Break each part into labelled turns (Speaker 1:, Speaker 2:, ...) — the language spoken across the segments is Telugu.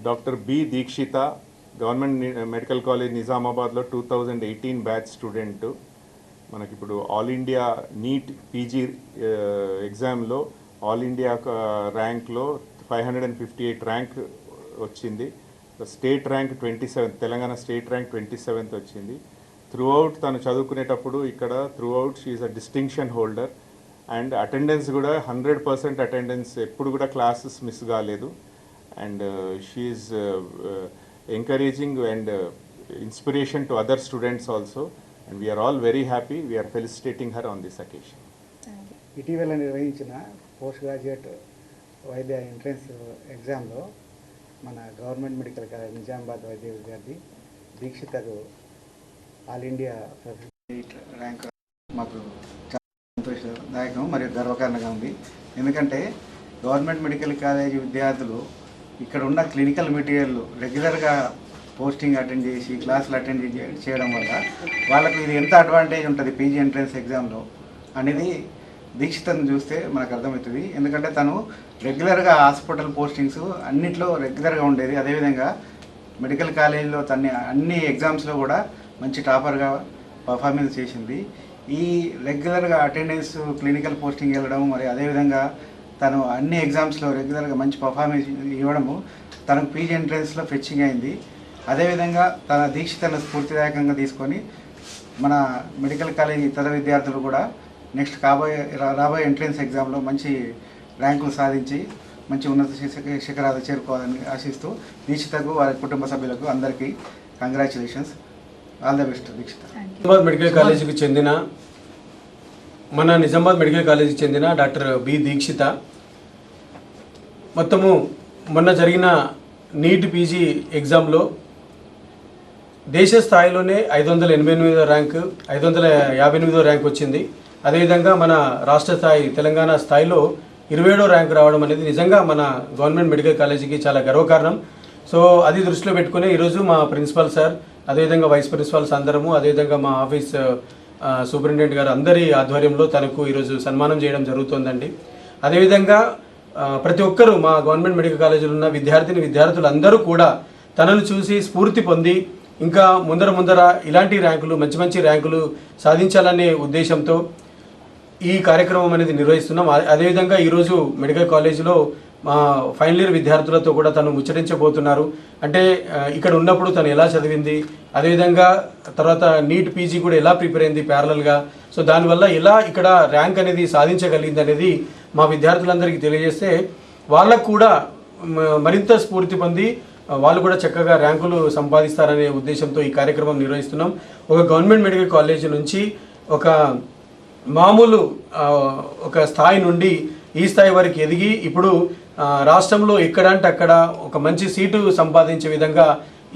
Speaker 1: Doctor B Dikshitha government medical college నిజామాబాద్లో 2018 బ్యాచ్ స్టూడెంట్. మనకి ఇప్పుడు ఆల్ ఇండియా నీట్ పీజీ ఎగ్జామ్లో ఆల్ ఇండియా ర్యాంక్లో 558 ర్యాంక్ వచ్చింది. State rank 27, Telangana state rank 27th వచ్చింది. త్రూఅవుట్ తను చదువుకునేటప్పుడు ఇక్కడ throughout she is a distinction holder and attendance కూడా 100% అటెండెన్స్, ఎప్పుడు కూడా క్లాసెస్ మిస్ కాలేదు. And she is encouraging and inspiration to other students also, and we are all very happy. We are felicitating her on this occasion.
Speaker 2: ఇటీవల నిర్వహించిన పోస్ట్ గ్రాడ్యుయేట్ వైద్య ఎంట్రన్స్ ఎగ్జామ్లో మన గవర్నమెంట్ మెడికల్ కాలేజ్ నిజామాబాద్ వైద్య విద్యార్థి దీక్షితకు ఆల్ ఇండియా 58 ర్యాంక్ మాకు చాలా సంతోషదాయకం మరియు గర్వకారణంగా ఉంది. ఎందుకంటే గవర్నమెంట్ మెడికల్ కాలేజ్ విద్యార్థులు ఇక్కడ ఉన్న క్లినికల్ మెటీరియల్ రెగ్యులర్గా పోస్టింగ్ అటెండ్ చేసి క్లాసులు అటెండ్ చేయడం వల్ల వాళ్ళకు ఇది ఎంత అడ్వాంటేజ్ ఉంటుంది పీజీ ఎంట్రన్స్ ఎగ్జామ్లో అనేది దీక్షితను చూస్తే మనకు అర్థమవుతుంది. ఎందుకంటే తను రెగ్యులర్గా హాస్పిటల్ పోస్టింగ్స్ అన్నిట్లో రెగ్యులర్గా ఉండేది. అదేవిధంగా మెడికల్ కాలేజీలో తన అన్ని ఎగ్జామ్స్లో కూడా మంచి టాపర్గా పర్ఫార్మెన్స్ చేసింది. ఈ రెగ్యులర్గా అటెండెన్స్ క్లినికల్ పోస్టింగ్ వెళ్ళడం మరి అదేవిధంగా తను అన్ని ఎగ్జామ్స్లో రెగ్యులర్గా మంచి పర్ఫార్మెన్స్ ఇవ్వడము తనకు పీజీ ఎంట్రన్స్లో ఫెచ్చింగ్ అయింది. అదేవిధంగా తన దీక్షితను స్ఫూర్తిదాయకంగా తీసుకొని మన మెడికల్ కాలేజీ ఇతర విద్యార్థులు కూడా నెక్స్ట్ రాబోయే ఎంట్రన్స్ ఎగ్జామ్లో మంచి ర్యాంకులు సాధించి మంచి ఉన్నత శిఖరాలు చేరుకోవాలని ఆశిస్తూ దీక్షితకు వారి కుటుంబ సభ్యులకు అందరికీ congratulations. All the best Dikshita.
Speaker 3: Nizamabad medical కాలేజీకి చెందిన నిజామాబాద్ మెడికల్ కాలేజీకి చెందిన డాక్టర్ బి దీక్షిత మొత్తము మొన్న జరిగిన నీట్ పీజీ ఎగ్జామ్లో దేశ స్థాయిలోనే 588వ ర్యాంకు 558వ ర్యాంక్ వచ్చింది. అదేవిధంగా మన రాష్ట్ర స్థాయి తెలంగాణ స్థాయిలో 27వ ర్యాంక్ రావడం అనేది నిజంగా మన గవర్నమెంట్ మెడికల్ కాలేజీకి చాలా గర్వకారణం. సో అది దృష్టిలో పెట్టుకుని ఈరోజు మా ప్రిన్సిపల్ సార్, అదేవిధంగా వైస్ ప్రిన్సిపల్స్ అందరము, అదేవిధంగా మా ఆఫీస్ సూపరింటెండెంట్ గారు అందరి ఆధ్వర్యంలో తనకు ఈరోజు సన్మానం చేయడం జరుగుతుందండి. అదేవిధంగా ప్రతి ఒక్కరూ మా గవర్నమెంట్ మెడికల్ కాలేజీలో ఉన్న విద్యార్థులు అందరూ కూడా తనను చూసి స్ఫూర్తి పొంది ఇంకా ముందర ఇలాంటి ర్యాంకులు మంచి ర్యాంకులు సాధించాలనే ఉద్దేశంతో ఈ కార్యక్రమం అనేది నిర్వహిస్తున్నాం. అదేవిధంగా ఈరోజు మెడికల్ కాలేజీలో మా ఫైనల్ ఇయర్ విద్యార్థులతో కూడా తను ముచ్చరించబోతున్నారు. అంటే ఇక్కడ ఉన్నప్పుడు తను ఎలా చదివింది, అదేవిధంగా తర్వాత నీట్ పీజీ కూడా ఎలా ప్రిపేర్ అయింది ప్యారలల్గా, సో దానివల్ల ఎలా ఇక్కడ ర్యాంక్ అనేది సాధించగలిగింది అనేది మా విద్యార్థులందరికీ తెలియజేస్తే వాళ్ళకు కూడా మరింత స్ఫూర్తి పొంది వాళ్ళు కూడా చక్కగా ర్యాంకులు సంపాదిస్తారనే ఉద్దేశంతో ఈ కార్యక్రమం నిర్వహిస్తున్నాం. ఒక గవర్నమెంట్ మెడికల్ కాలేజీ నుంచి ఒక మామూలు ఒక స్థాయి నుండి ఈ స్థాయి వరకు ఎదిగి ఇప్పుడు రాష్ట్రంలో ఎక్కడంటే అక్కడ ఒక మంచి సీటు సంపాదించే విధంగా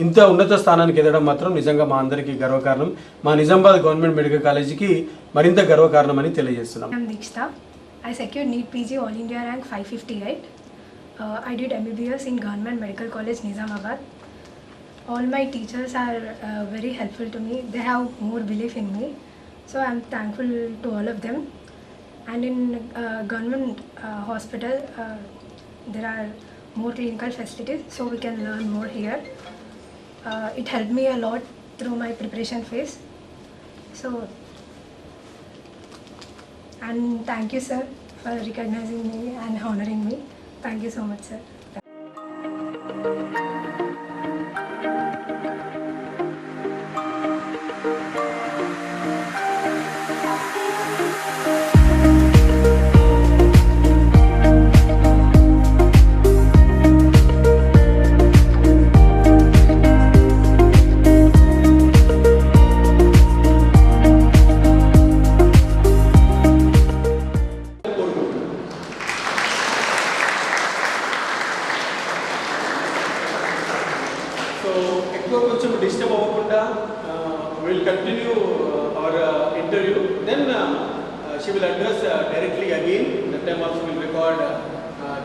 Speaker 3: ఇంత ఉన్నత స్థానానికి ఎదగడం మాత్రం నిజంగా మా అందరికీ గర్వకారణం. మా నిజామాబాద్ గవర్నమెంట్ మెడికల్ కాలేజీకి మరింత గర్వకారణం అని తెలియజేస్తున్నాం.
Speaker 4: I secured NEET PG All India rank 558. I did MBBS in Government Medical College Nizamabad. All my teachers are very helpful to me. They have more belief in me. So I'm thankful to all of them. And in government hospital, there are more clinical facilities, so we can learn more here. It helped me a lot through my preparation phase. So, and thank you, sir, for recognizing me and honoring me. Thank you so much, sir.
Speaker 3: కొంచెం డిస్టర్బ్ అవ్వకుండా will continue our interview. Then she will address directly again. That time also will record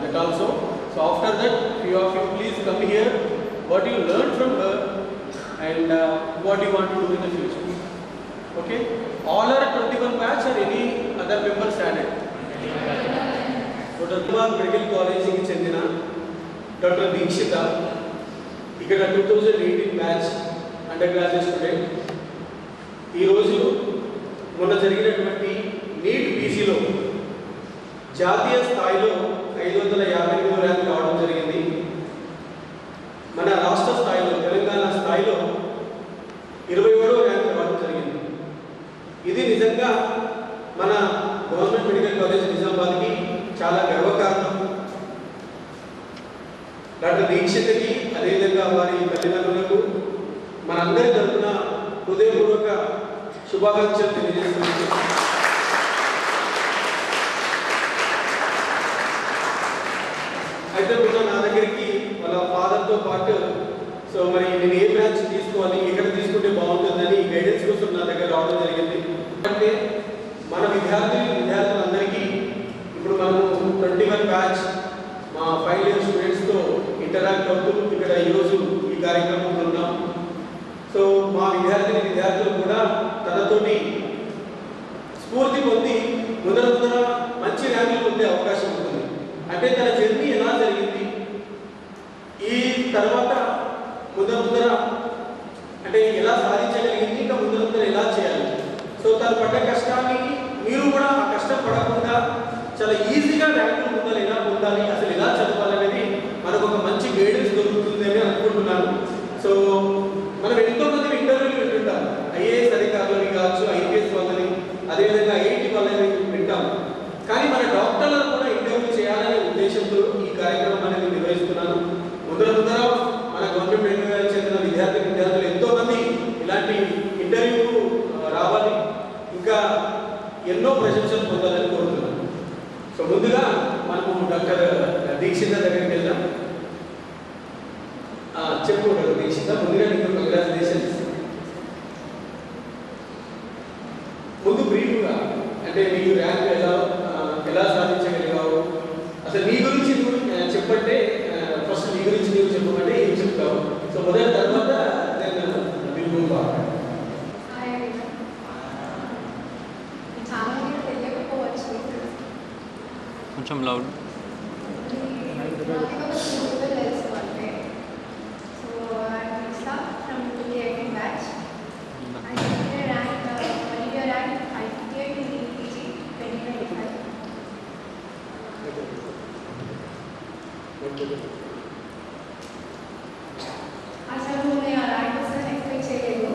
Speaker 3: that also. So after that, few of you please come here. What you learned from her and what you want to do in the future. Okay? All are 21 batch or any other members added? So Nizaamabad Medical College ki chendina Dr. Deekshita ఇక్కడ 2018 బ్యాచ్ అండర్ గ్రాడ్యుయేట్ స్టూడెంట్ ఈరోజు మొన్న జరిగినటువంటి నీట్ పీజీలో జాతీయ స్థాయిలో 558 ర్యాంక్ రావడం జరిగింది. మన రాష్ట్ర స్థాయిలో తెలంగాణ స్థాయిలో 21వ ర్యాంక్ రావడం జరిగింది. ఇది నిజంగా మన గవర్నమెంట్ మెడికల్ కాలేజ్ నిజామాబాద్కి చాలా గర్వకారణం. డాక్టర్ దీక్షితకి అదేవిధంగా వారి తల్లిదండ్రులకు మనందరి తరఫున హృదయపూర్వక శుభాకాంక్షలు తెలియజేస్తున్నాను. అయితే కూడా నా దగ్గరికి వాళ్ళ ఫాదర్తో పాటు సో మరి నేను ఏ బ్రాంచ్ తీసుకోవాలి, ఎక్కడ తీసుకుంటే బాగుంటుందని గైడెన్స్ కోసం నా దగ్గర రావడం జరిగింది. అంటే మన విద్యార్థులందరికీ ఇప్పుడు మనము 21 బ్యాచ్ మా ఫైనల్ ఇయర్ స్టూడెంట్స్తో ఇంటరాక్ట్ అవుతూ ఇక్కడ ఈరోజు ఈ కార్యక్రమంలో ఉన్నాం. సో మా విద్యార్థులు కూడా తనతోటి స్ఫూర్తి పొంది ముందర మంచి ర్యాంకులు పొందే అవకాశం ఉంటుంది. అంటే తన జర్నీ ఎలా జరిగింది, ఈ తర్వాత ముందర అంటే ఎలా సాధించగలిగింది, ఇంకా ముందర ఎలా చేయాలి. సో తను పడ్డ కష్టానికి మీరు కూడా ఆ కష్టం పడకుండా చాలా ఈజీగా ర్యాంకులు ముందర ఎలా పొందాలి, అసలు ఎలా చదవాలనేది మనకు ఒక మంచి గైడెన్స్ దొరుకుతుంది అని అనుకుంటున్నాను. సో మనం ఎంతో మంది ఇంటర్వ్యూలు వింటుంటాం, ఐఏఎస్ అధికారులని కావచ్చు, ఐపీఎస్ వాళ్ళని, అదేవిధంగా ఐఐటి వాళ్ళని వింటాం. కానీ మన డాక్టర్లను కూడా ఇంటర్వ్యూ చేయాలనే ఉద్దేశంతో ఈ కార్యక్రమం అనేది నిర్వహిస్తున్నాను. ముందర మన గవర్నమెంట్ మెడికల్ కాలేజ్ చెందిన విద్యార్థులు ఎంతో మంది ఇలాంటి ఇంటర్వ్యూకు రావాలి, ఇంకా ఎన్నో ప్రశంసలు పొందాలని కోరుతున్నాను. సో ముందుగా మనము డాక్టర్ దీక్షిత దగ్గరికి వెళ్దాం. చెప్పుకోగలరు దీక్షిత, ముందుగా నీకు కంగ్రాచులేషన్స్. ముందు బ్రీఫ్గా అంటే నీకు ర్యాంక్ ఎలా సాధించగలిగావు, అసలు నీ గురించి నువ్వు చెప్పంటే ఫస్ట్ నీ గురించి నువ్వు చెప్పమంటే ఏం చెప్తావు. సో మొదటి తర్వాత
Speaker 5: కొంచెం లౌడ్.
Speaker 4: అసలు నేను ఆ ర్యాంక్ వస్తుందని ఎక్స్పెక్ట్ చేయలేదు.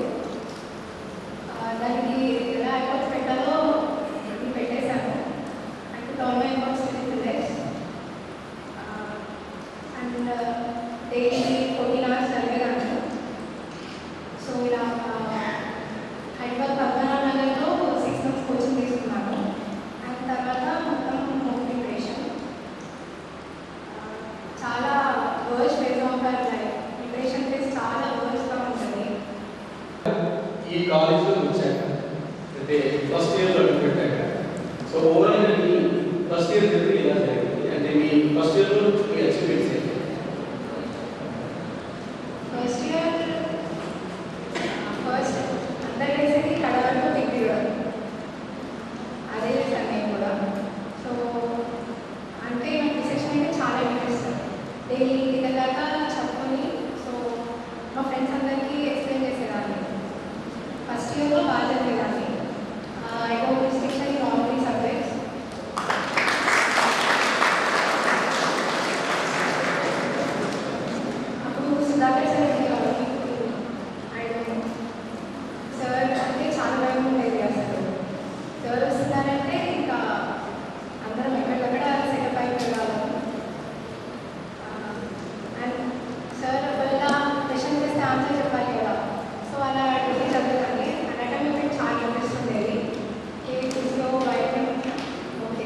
Speaker 4: దానికి ఎలా ఎఫర్ట్స్ పెట్టాలో పెట్టేశాను. And turn my efforts to the best. And daily 14 hours చదివేదాన్ని. సో ఇలా హైదరాబాద్ పద్మనాభ నగర్లో 6 months కోచింగ్ తీసుకున్నాను. అండ్ తర్వాత మొత్తం హోమ్ ప్రిపరేషన్. చాలా worst phase of our life. Preparation phase చాలా వర్స్ట్గా ఉంటుంది.
Speaker 3: ఈ కాలేజ్లో వచ్చాక అంటే ఫస్ట్ ఇయర్లో పెట్టాక సో ఓవరాల్గా మీ ఫస్ట్ ఇయర్ జర్నీ ఎలా జరిగింది, అంటే మీ ఫస్ట్ ఇయర్లో మీ అచీవ్మెంట్స్ ఏంటి?
Speaker 4: ఫస్ట్ ఇయర్ అందరు వేసేది కడవరకు దిగ్గేవారు, అదే చేశాను నేను కూడా. సో అంటే నాకు సెక్షన్ అయితే చాలా ఇంట్రెస్ట్. డైలీ ఇంటికి దాకా చదువుకొని సో మా ఫ్రెండ్స్ అందరికీ ఎక్స్ప్లెయిన్ చేసేదాన్ని. ఫస్ట్ ఇయర్లో బాగా చదివేదాన్ని. I got distinction in all 3 subjects. అప్పుడు సుధాకర్ సార్ సార్ అంటే చాలా భయం ఉండేది. అసలు సార్ వస్తున్నారంటే ఇంకా అందరం ఎక్కడెక్కడ సెటప్ అయిపోయేవాళ్ళం. అండ్ సార్ ఒకవేళ క్వశ్చన్ చేస్తే ఆన్సర్ చెప్పాలి కదా, సో అలా డైలీ చదువుతాను. అనటమీ మీకు చాలా ఇంట్రెస్ట్ ఉండేది. కేవీలో బయట ఓకే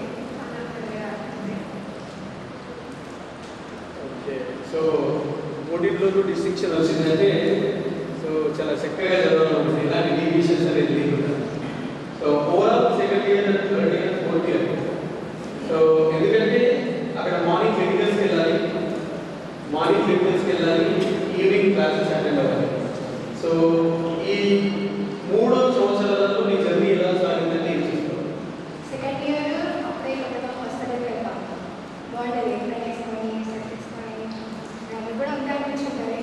Speaker 3: ఓకే. సో మూడింటిలో డిస్టింక్షన్ వచ్చిందంటే సో చాలా చక్కగా చదవాలి, ఎలాంటి డీవియేషన్స్ అనేది లేకుండా. So overall second year, third year, fourth year so ఎందుకంటే అక్కడ మార్నింగ్ మెడికల్స్కి వెళ్ళాలి, ఈవినింగ్ క్లాసెస్ అటెండ్ అవ్వాలి. సో ఈ 3 సంవత్సరాలలో మీ జర్నీ ఎలా సాగిందంటే ఏం చూసుకోవాలి?
Speaker 4: సెకండ్ ఇయర్ అప్పుడే హాస్పిటల్కి వెళ్తాం. బాగుంటుంది, ఫ్రెండ్ వేసుకొని సెట్ వేసుకొని కూడా అంతే అనిపించుంటుంది.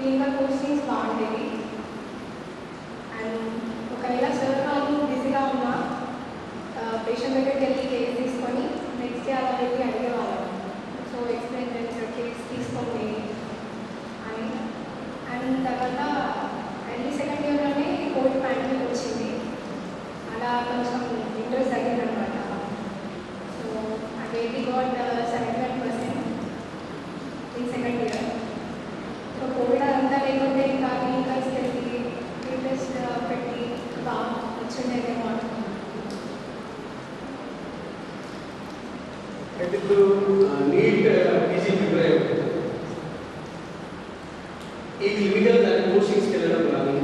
Speaker 4: క్లీన్గా పోస్టింగ్స్ బాగుండేవి. అండ్ ఒకవేళ సార్ వాళ్ళు బిజీగా ఉన్నా పేషెంట్ దగ్గరికి వెళ్ళి కేసు తీసుకొని నెక్స్ట్ డే అలా వెళ్ళి అడిగేవాళ్ళం. సో ఎక్స్ప్లెయిన్ చేసి కేసు తీసుకోండి అని. అండ్ తర్వాత ఎర్లీ సెకండ్ ఇయర్లోనే కోవిడ్ పాండమిక్ వచ్చింది. అలా కొంచెం ఇంట్రెస్ట్ తగ్గిందనమాట. So I really got 71% in second year. So COVID అంతా లేకుంటే ఇంకా క్లినికల్స్కి వెళ్ళి టెస్ట్ పెట్టి బాగా వచ్చిండేదేమో అనుకుంటున్నాను.
Speaker 3: అయితే ఇప్పుడు నీట్ పీజీ ప్రిపేర్ అయిపోతుంది. ఈ క్లినికల్ దాని కోచింగ్స్కి వెళ్ళడం కానీ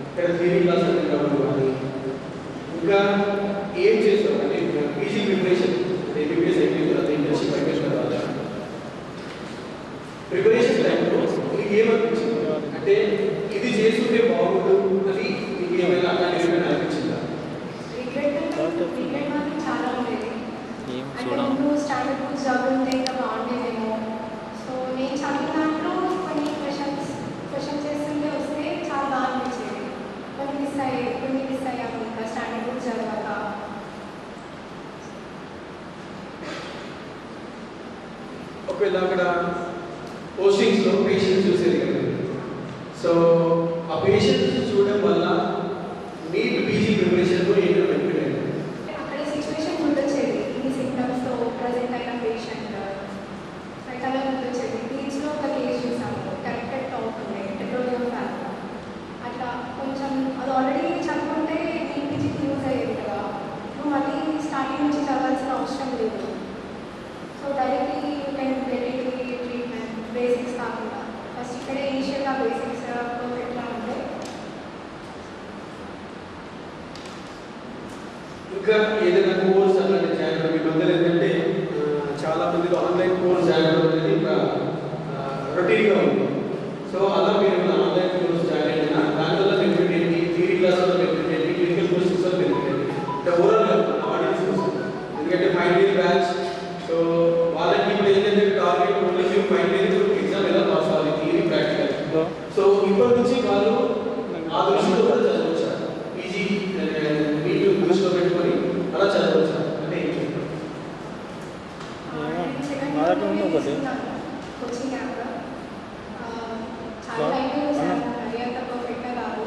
Speaker 3: ఇక్కడ థియరీ క్లాసెస్ వెళ్ళడం కానీ ఇంకా ఏం చేస్తాం అంటే పీజీ ప్రిపరేషన్ ఎంబీబీఎస్ అయిపోయింది తర్వాత ఇంటర్న్షిప్ అయిపోయిన తర్వాత ప్రిపరేషన్ టైంలో మీకు ఏమనిపించింది? అంటే ఇది చేస్తుంటే బాగుండు అని మీకు ఏమైనా అలాంటి ఏమైనా అనిపించిందా?
Speaker 4: రిగ్రెట్ మాత్రం చాలా ఉండేది. అంటే ముందు స్టాండర్డ్ బుక్స్ చదువుతుంటే ఇంకా బాగుండేదేమో. సో నేను చదివిన దాంట్లో కొన్ని క్వశ్చన్స్ చేస్తుంటే వస్తే చాలా బాగా అనిపించేది. కొన్ని మిస్ అయ్యాము ఇంకా స్టాండర్డ్ బుక్స్ చదివాక.
Speaker 3: ఒకవేళ అక్కడ పోస్టింగ్స్లో పేషెంట్స్ చూసేది కదా, సో ఆ పేషెంట్స్ చూడడం వల్ల నీట్ పీజీ ప్రిపరేషన్లో ఏంటో బెనిఫిట్ అయింది?
Speaker 4: అక్కడ సిచ్యువేషన్ గుర్తొచ్చేది. ఈ సిమ్టమ్స్తో ప్రజెంట్ అయిన పేషెంట్ అలా గుర్తొచ్చేది. బీచ్లో ఒక కేసు చూసాము, కరెక్టెడ్ టాప్ ఉంది, పెట్రోలియం ఫ్యాన్. అట్లా కొంచెం అది ఆల్రెడీ చదువుకుంటే పీజీకి యూజ్ అయ్యేది కదా. నువ్వు మళ్ళీ స్టార్టింగ్ నుంచి చదవాల్సిన అవసరం లేదు. So directly you can get treatment basics కాకుండా ఫస్ట్ ఇక్కడే ఇనిషియల్గా బేసిక్స్ పర్ఫెక్ట్గా ఉంటే.
Speaker 3: ఇంకా ఏదైనా కోర్స్ అలాంటి జాయిన్ అవ్వడం మీ మధ్యలో ఏంటంటే చాలా మందిలో ఆన్లైన్ కోర్స్ జాయిన్ అవ్వడం అనేది ఇంకా రొటీన్గా ఉంది. సో అలా మీరు ఆన్లైన్ కోర్స్ జాయిన్ అయినా దానివల్ల బెనిఫిట్ ఏంటి? థియరీ క్లాస్లో బెనిఫిట్ ఏంటి? క్లినికల్ కోర్సెస్లో బెనిఫిట్ ఏంటి? అంటే ఓవరాల్గా ఆడియన్స్ కోసం, ఎందుకంటే ఫైనల్ ఇయర్ బ్యాచ్, సో వాళ్ళకి ఇప్పుడు ఏంటంటే టార్గెట్ ఓన్లీ మీరు ఫైనల్ ఇయర్ ఎగ్జామ్ ఎలా పాస్ అవ్వాలి, థియరీ ప్రాక్టికల్. సో ఇప్పటి నుంచి వాళ్ళు ఆ దృష్టిలో కూడా చదవచ్చారు. పీజీ నీట్ దృష్టిలో పెట్టుకొని అలా చదవచ్చారు అంటే ఏం చెప్తారు?
Speaker 4: కోచింగ్ యాప్ చాలా లైట్ చూసాను. మరీ అంత పర్ఫెక్ట్గా కాదు,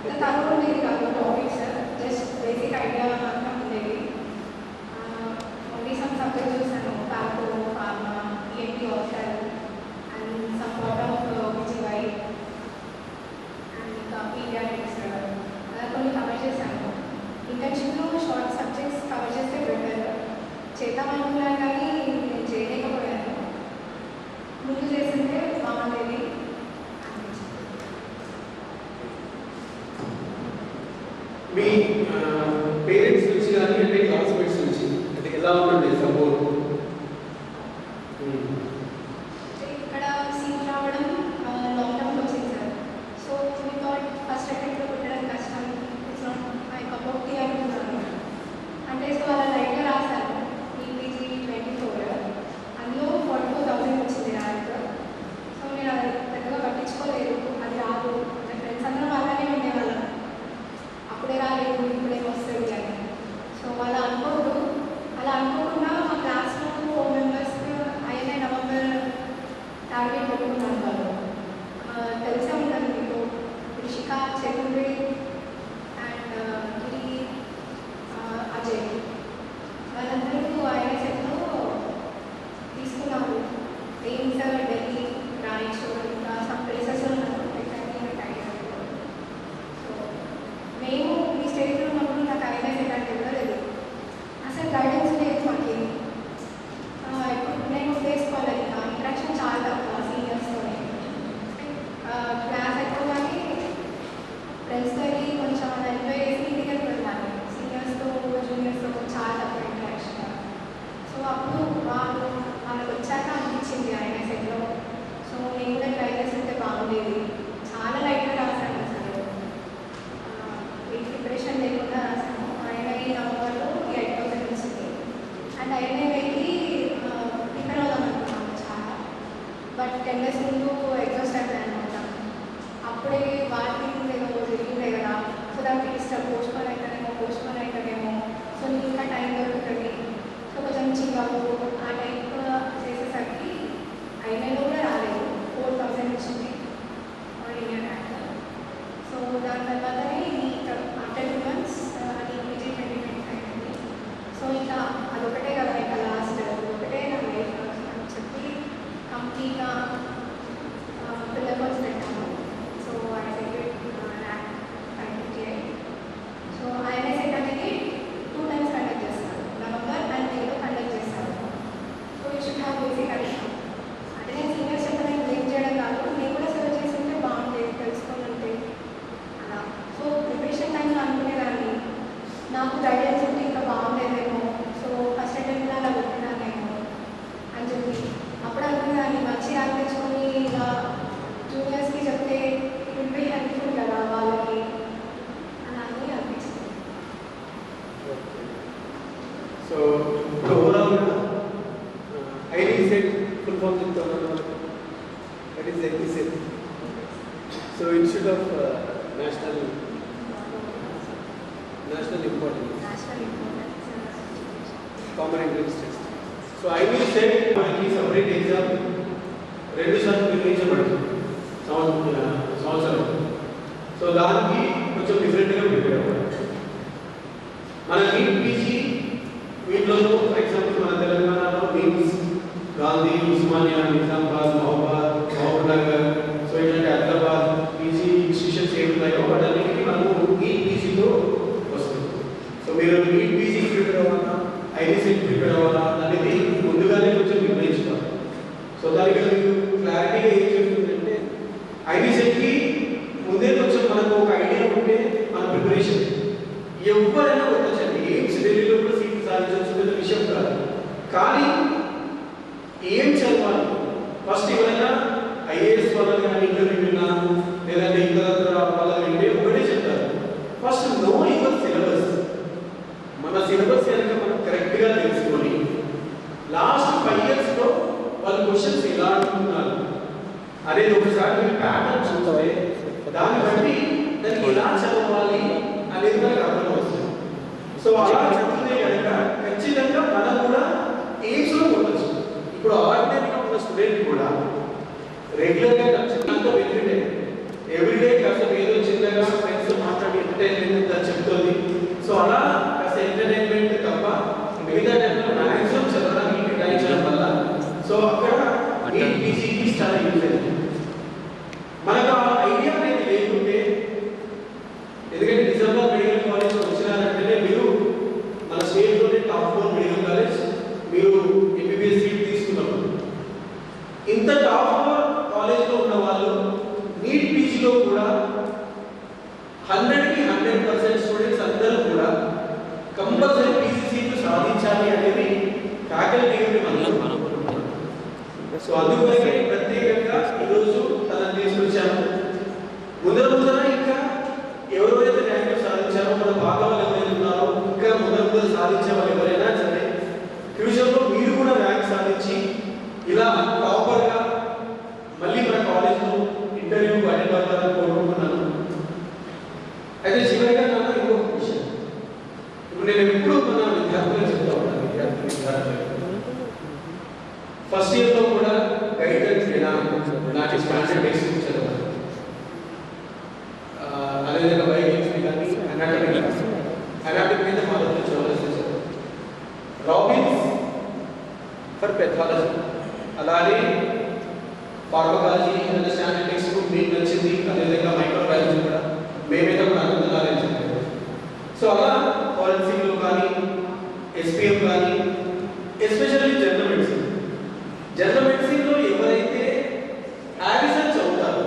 Speaker 4: అంత తక్కువ ఉండేది కాదు టాపిక్స్. జస్ట్ బేసిక్ ఐడియా మాత్రం ఉండేది. ఓన్లీ సమ్ సబ్జెక్ట్ చూసాను, ప్యాకో, pharma, ENT option and some part of విజివై అండ్ ఇంకా పీడియాట్రిక్స్ అలా కొన్ని కవర్ చేశాను. ఇంటర్న్షిప్లో షార్ట్ సబ్జెక్ట్స్ కవర్ చేస్తే బెటర్ చేద్దామనుకున్నాను, కానీ నేను చేయలేకపోయాను. ముందు చేస్తుంటే బాగుండేది అనిపించింది.
Speaker 3: మీ పేరెంట్స్ నుంచి కానీ అంటే క్లాస్మేట్స్ నుంచి అంటే ఎలా ఉంటుండే సపోర్ట్?
Speaker 4: ఇక్కడ సీట్ రావడం long term coaching sir. So మీ థాట్ ఫస్ట్ అటెంప్ట్లో పెట్టడం కష్టం, it's not my cup of tea అనుకున్నాను. అంటే సో అలా లైట్గా రాశాను. ఈపీజీ 24 అందులో 44,000 వచ్చింది ర్యాంక్. సో నేను అది పెద్దగా పట్టించుకోలేదు, అది రాదు. నా ఫ్రెండ్స్ అందరం అలానే ఉండేవాళ్ళం, అప్పుడే రాలేదు ఇప్పుడే వస్తుంది అని. సో అలా అనుకోదు. అలా అనుకోకుండా మా క్లాస్లో 4 మెంబర్స్ అయినా నవంబర్ టార్గెట్ పెట్టుకున్నాను. వాళ్ళు తెలిసే ఉంటారు మీకు, రిషిక, చతుర్వేద్ అండ్ గిరి, అజయ్, వాళ్ళందరూ ఐఎస్ఎఫ్లో తీసుకున్నారు. ఎయిమ్స్, ఢిల్లీ, రాయచూర్, ఇంకా సమ్ ప్లేసెస్లో ఉన్నారు. సో మేము ఈ స్టేజ్లో ఉన్నప్పుడు నాకు ఐఎస్ ఎలాంటి తెలియదు, అసలు గైడెన్స్ లేదు మాకు. నేను చేసుకోవాలి, ఇంకా ఇంట్రాక్షన్ చాలా తక్కువ సీనియర్స్తో. క్లాస్ అయిపోగానే ఫ్రెండ్స్తో వెళ్ళి కొంచెం ఎంజాయ్ చేసి ఇంటికి వెళ్ళిపోతున్నాను. సీనియర్స్తో జూనియర్స్తో చాలా తక్కువ ఇంట్రాక్షన్. సో అప్పుడు వాళ్ళకి వచ్చాక అనిపించింది ఆయన సెట్లో
Speaker 3: ఐడి సెట్ ఫుల్ ఫామ్ చెప్తాను. That is ID set. So institute of national importance common entrance test. So ID set మనకి సపరేట్ ఎగ్జామ్ 2 సార్లు నిర్వహించబడుతుంది సంవత్సరం. సో దానికి కొంచెం డిఫరెంట్గా ప్రిపేర్ అవ్వాలి. మన నీట్ పీజీ వీటిలో ఫర్ ఎగ్జాంపుల్ మన తెలంగాణలో నీట్స్ గాంధీ, ఉస్మానియా, నిజామాబాద్, మహబూబ్ నగర్, సో ఇట్లాంటి హైదరాబాద్ పీజీ ఇన్స్టిట్యూషన్స్ ఏమి ఉన్నాయో వాటన్నిటికీ మనము నీట్ పీజీలో వస్తుంది. సో మీరు నీట్ పీజీ ప్రిపేర్ అవ్వాలా, ఐడీసెట్ ప్రిపేర్ అవ్వాలా అనేది ముందుగానే కొంచెం నిర్ణయించుకోవాలి. సో దానికి మీకు క్లారిటీగా ఏం చెప్తుందంటే ఐడీసెట్కి ముందే కొంచెం మనకు ఒక ఐడియా ఉంటే మన ప్రిపరేషన్ ఎవరైనా ఉండొచ్చండి. ఎయిమ్స్ ఢిల్లీలో కూడా సీట్లు సాధించాల్సిన విషయం కాదు. కానీ ఏం చదవాలి ఫస్ట్ ఎవరైనా ఐఏఎస్ వాళ్ళని కానీ ఇంటర్వ్యూ విన్నా లేదంటే ఇతర వాళ్ళని వింటే ఒకటే చెప్తారు, ఫస్ట్ నో యువర్ సిలబస్. మన సిలబస్ కనుక మనం కరెక్ట్గా తెలుసుకొని లాస్ట్ 5 ఇయర్స్లో వాళ్ళు క్వశ్చన్స్ ఎలా అడుగుతున్నారు అనేది ఒకసారి మీరు ప్యాటర్న్ చూస్తే దాన్ని బట్టి దాన్ని ఎలా చదవాలి అనేది మనకు అర్థం వస్తుంది. సో అలా చదివితే కనుక ఖచ్చితంగా మనం కూడా ఎయిమ్స్లో ఉండొచ్చు. ఇప్పుడు ఆర్డినరీగా ఉన్న స్టూడెంట్ కూడా రెగ్యులర్గా ఖచ్చితంగా బెనిఫిట్ ఎవ్రీడే కాస్త ఏదో చిన్నగా ఫ్రెండ్స్తో మాట్లాడి ఎంటర్టైన్మెంట్ అని చెప్తుంది. సో అలా కాస్త ఎంటర్టైన్మెంట్ తప్ప మిగతా టైంలో మ్యాక్సిమం చదవడానికి కేటాయించడం వల్ల సో అక్కడ పీజీకి చాలా యూజ్ అయింది. మనకు ఆ ఐడియా అనేది లేకుంటే, ఎందుకంటే నిజామాబాద్ మెడికల్ కాలేజ్ వచ్చినారంటేనే మీరు మన స్టేట్లోనే టాప్ 4 మెడికల్ కాలేజ్, మీరు ఎంబీబీఎస్ సీట్ తీసుకున్నప్పుడు ఇంత టాప్ 4 కాలేజ్లో ఉన్న వాళ్ళు నీట్ పీజీలో కూడా 100కి 100% స్టూడెంట్స్ అందరూ కూడా కంపల్సరీ పీజీ సీట్లు సాధించాలి అనేది ఫ్యాకల్టీ మనం. సో అందుకని ప్రత్యేకంగా ఈరోజు తనని తీసుకొచ్చాము. ముందర ఇంకా ఎవరైతే ర్యాంకులు సాధించారో మన భాగవాళ్ళు ఎవరైతే ఉన్నారో ఇంకా ముందర సాధించే వాళ్ళు ఎవరైనా సరే ఫ్యూచర్లో మీరు కూడా ర్యాంక్ సాధించి ఇలా ప్రాపర్గా మళ్ళీ మన కాలేజ్లో ఇంటర్వ్యూకి అటెండ్ అవ్వాలని కోరుకుంటున్నాను. అయితే చివరిగా నాకు ఇంకొక క్వశ్చన్. ఇప్పుడు నేను ఎప్పుడు మన విద్యార్థులు చెప్తా ఉన్నాను, విద్యార్థులు ఫస్ట్ ఇయర్లో కూడా గైడెన్స్ నాకు స్టాండర్డ్ బేసిక్ చదవాలి, అదేవిధంగా బయోకెమిస్ట్రీ కానీ అనాటమీ మీద మాత్రం చదవాల్సి రాబిన్స్ ఫర్ పెథాలజీ, అలానే ఫార్మకాలజీ అనే స్టాండర్డ్ టెక్స్ట్ బుక్ మీకు నచ్చింది, అదేవిధంగా మైక్రోబయాలజీ కూడా మేమైతే కూడా అనుకుంటున్నారని చెప్పారు. సో అలా ఫారెన్సిక్లో కానీ ఎస్పీఎం కానీ ఎస్పెషల్లీ జనరల్ మెడిసిన్లో ఎవరైతే హారిసన్ చదువుతారో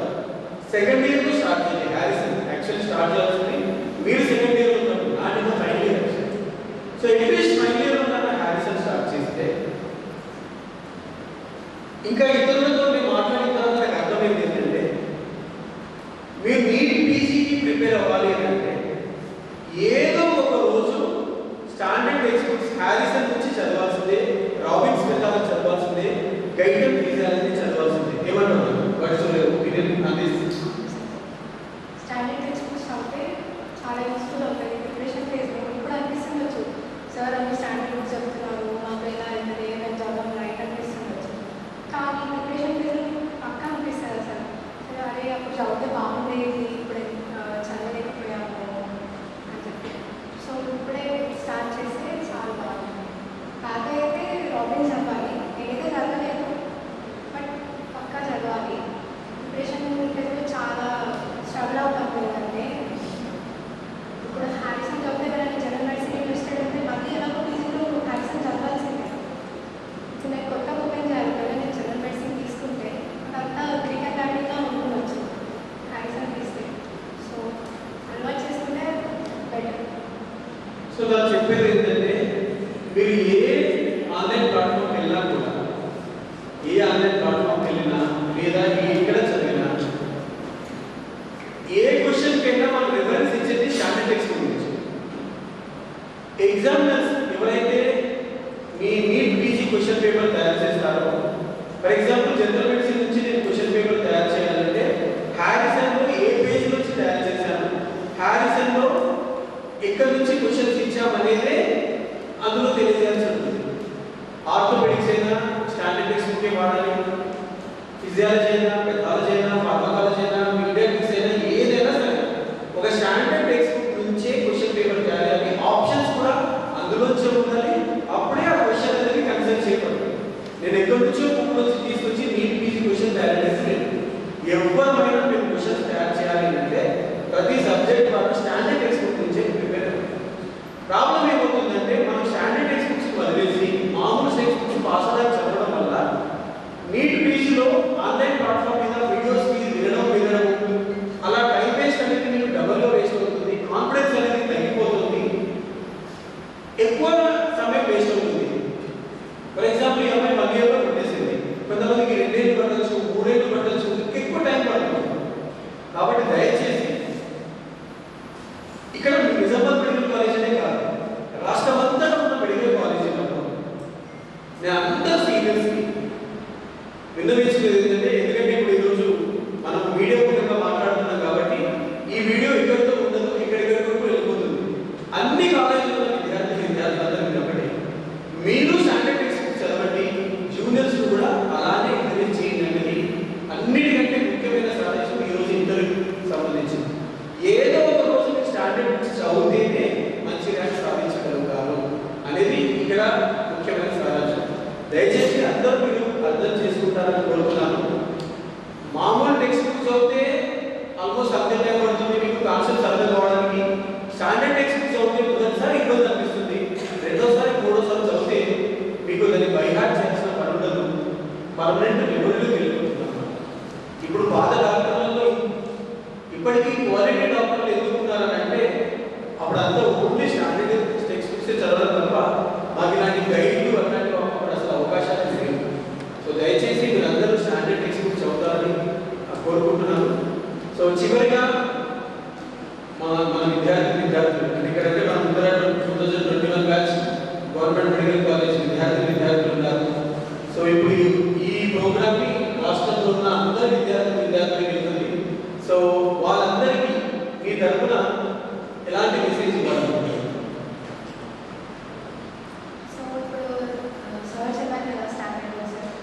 Speaker 3: సెకండ్ ఇయర్లో స్టార్ట్ చేయాలి. హారిసన్ యాక్చువల్లీ స్టార్ట్ చేయాల్సింది మీరు సెకండ్ ఇయర్లో ఉన్నప్పుడు, నాటిలో final year. So at least final ఇయర్లో ఉన్న హారిసన్ స్టార్ట్ చేస్తే ఇంకా ఇతరులతో మేము మాట్లాడిన తర్వాత నాకు అర్థమైంది ఏంటంటే మీరు నీట్ పీజీకి ప్రిపేర్ అవ్వాలి అంటే ఏదో ఒక రోజు స్టాండర్డ్ టెక్స్ట్ బుక్స్ హారిసన్ నుంచి చదవాల్సిందే, రాబిన్స్ మెథాలజీ చదవాల్సిందే, గైడెడ్ ఫిజియాలజీ చదవాల్సిందే. ఏమంటారు? What's your opinion on this?
Speaker 4: Standard text books చదివితే చాలా యూస్ఫుల్ అవుతాయి ప్రిపరేషన్ ఫేజ్లో. ఇప్పుడు అనిపిస్తుండొచ్చు సార్ అన్ని స్టాండర్డ్ బుక్స్ చదువుతున్నారు, మాకు ఎలా అవుతుంది, ఏమైనా చదవడం రైట్ అనిపిస్తుండొచ్చు. కానీ ప్రిపరేషన్ ఫేజ్లో పక్కా అనిపిస్తుంది సార్, సరే అరే అప్పుడు చదివితే బాగుండేది, ఇప్పుడు చదవలేకపోయాము అని చెప్పి. సో ఇప్పుడే స్టార్ట్ చేస్తే చాలా బాగుంటుంది. పాత అయితే రాబిన్స్ చదవాలి, ఏదైతే చదవలేదు బట్ పక్కా చదవాలి. ప్రిపరేషన్ ఫేజ్లో చాలా స్ట్రగుల్ అవుతాం కదంటే, ఇప్పుడు హారిసన్ చదివితే ఎవరైనా జనరల్ మెడిసిన్ ఇంట్రెస్టెడ్ అయితే మళ్ళీ ఎలాగో పీజీలో హారిసన్ చదవాల్సిందే. ఇప్పుడు నేను కొత్త ఓపెన్ చేయాలి కదా, నేను జనరల్ మెడిసిన్ తీసుకుంటే అదంతా క్రికెట్ బ్యాటింగ్గా ఉండవచ్చు హారిసన్ తీస్తే. సో అలవాటు చేసుకుంటే బెటర్.
Speaker 3: సో నాకు చెప్పేది ఏంటంటే మీరు ఏ ఆన్లైన్ ప్లాట్ఫామ్కి వెళ్ళినా కూడా, ఏ ఆన్లైన్ ప్లాట్ఫామ్కి వెళ్ళినా లేదా ఎక్కడ చదివినా ఏ క్వశ్చన్కి వెళ్ళినా మనం రిఫరెన్స్ ఇచ్చేది స్టాండర్డ్ టెక్స్ట్ గురించి. ఎగ్జామినర్స్ ఎవరైతే మీ నీట్ పీజీ క్వశ్చన్ పేపర్ తయారు చేస్తారో ఎగ్జాంపుల్ జనరల్ మెడిసిన్ నుంచి నేను క్వశ్చన్ పేపర్ తయారు చేయాలంటే హారిసన్లో ఏ పేజ్ నుంచి తయారు చేశాను, హారిసన్లో ఎక్కడి నుంచి క్వశ్చన్స్ ఇచ్చామనేదే అందులో తెలియజేయాల్సి ఉంటుంది. ఆర్థోపెడిక్స్ అయినా స్టాండర్డ్ టెక్స్ట్ బుక్ వాడాలి, ఫిజియాలజీ అయినా, పెథాలజీ అయినా, ఫార్మకాలజీ అయినా, పీడియాట్రిక్స్ అయినా ఏదైనా సరే ఒక స్టాండర్డ్ టెక్స్ట్ బుక్ నుంచే క్వశ్చన్ పేపర్ తయారీ, ఆప్షన్స్ కూడా అందులోంచే ఉండాలి. అప్పుడే ఆ క్వశ్చన్ అనేది కన్సిడర్ చేయబడుతుంది. నేను ఎక్కడి నుంచో బుక్ నుంచి తీసుకొచ్చి నీట్ పీజీ క్వశ్చన్ తయారు చేస్తున్నాను. ఎవరైనా మేము క్వశ్చన్స్ తయారు చేయాలి అంటే ప్రతి సబ్జెక్ట్ వాళ్ళు స్టాండర్డ్ టెక్స్ట్ బుక్ నుంచే ప్రిపేర్ అవ్వాలి. ప్రాబ్లం ఏమవుతుందంటే మనం స్టాండర్డ్ టెక్స్ట్ బుక్స్ వదిలేసి మామూలు టెక్స్ట్ బుక్స్ పాస్ అవడానికి చదవడం వల్ల నీట్ పీజీలో ఆన్లైన్ ప్లాట్ఫామ్ మీద వీడియోస్ వినడం అలా టైం వేస్ట్ అనేది మీకు డబుల్లో వేస్ట్ అవుతుంది, కాన్ఫిడెన్స్ అనేది తగ్గిపోతుంది, ఎక్కువ సమయం వేస్ట్ అవుతుంది. ఫర్ ఎగ్జాంపుల్ ఈ అమ్మాయి 1 ఇయర్లో పెట్టేసింది, కొంతమందికి 2 ఏళ్ళు పట్టచ్చు, 3 ఏళ్ళు పట్టచ్చు, ఎక్కువ టైం పడుతుంది. కాబట్టి దయచేసి ఇక్కడ నిజామాబాద్ మెడికల్ కాలేజ్ అనే కాదు, రాష్ట్రమంతా ఉన్న మెడికల్ కాలేజీలలో నేను అంతా సీనియర్స్కి విన్నవించుకునేది ఏంటంటే, ఎందుకంటే ఇప్పుడు ఈరోజు మనం వీడియో మూలంగా మాట్లాడుతున్నాం కాబట్టి ఈ వీడియో ఇక్కడితో ఉండదు, ఇక్కడికో వెళ్ళిపోతుంది. అన్ని కాలేజీలో విద్యార్థులందరూ వినపడి మీరు స్టాండర్డ్ టెక్స్ట్ బుక్ చదవండి, జూనియర్స్ కూడా అలానే ఎంకరేజ్ చేయండి అనేది అన్నిటికంటే ముఖ్యమైన సందేశం ఈరోజు ఇంటర్వ్యూ సంబంధించింది. ఏదో ఒక రోజు మీరు స్టాండర్డ్ బుక్స్ చదివితేనే మంచి ర్యాంక్ సాధించగలుగుతారు అనేది ఇక్కడ ముఖ్యమైన సారాంశం. దయచేసి అందరూ మీరు అర్థం చేసుకుంటారని కోరుతున్నాను. మామూలు టెక్స్ట్ బుక్ చదివితే ఆల్మోస్ట్ అర్థం పడుతుంది, మీకు కాన్సెప్ట్స్ అర్థం కావడానికి. స్టాండర్డ్ టెక్స్ట్ బుక్ చదివితే మొదటిసారి ఇబ్బంది అనిపిస్తుంది, రెండోసారి మూడోసారి చదివితే మీకు దాన్ని బైహార్ట్ చేయాల్సిన పని ఉండదు, పర్మనెంట్ మెమరీలోకి వెళ్ళిపోతున్నాం. ఇప్పుడు పాత డాక్టర్లలో ఇప్పటికీ క్వాలిటీ డాక్టర్లు ఎందుకున్నారని అంటే అప్పుడు అంతా ఓన్లీ స్టాండర్డ్ టెక్స్ట్ బుక్స్ చదవడం తప్ప మాకు ఇలాంటి గైడ్లు అట్లాంటివి అప్పుడు అసలు అవకాశాలు లేవు. సో దయచేసి మీరు అందరూ స్టాండర్డ్ టెక్స్ట్ బుక్ చదువుతారని కోరుకుంటున్నాను. సో చివరిగా మన విద్యార్థులు ఇక్కడంటే మన ముందర 2021 బ్యాచ్ గవర్నమెంట్ మెడికల్ కాలేజ్ విద్యార్థులు ఉన్నారు. సో ఇప్పుడు ఈ ప్రోగ్రామ్ని రాష్ట్రంలో ఉన్న అందరు విద్యార్థులకు వెళ్తుంది. సో వాళ్ళందరికీ మీ తరఫున ఎలాంటి మెసేజ్ ఇవ్వాలి?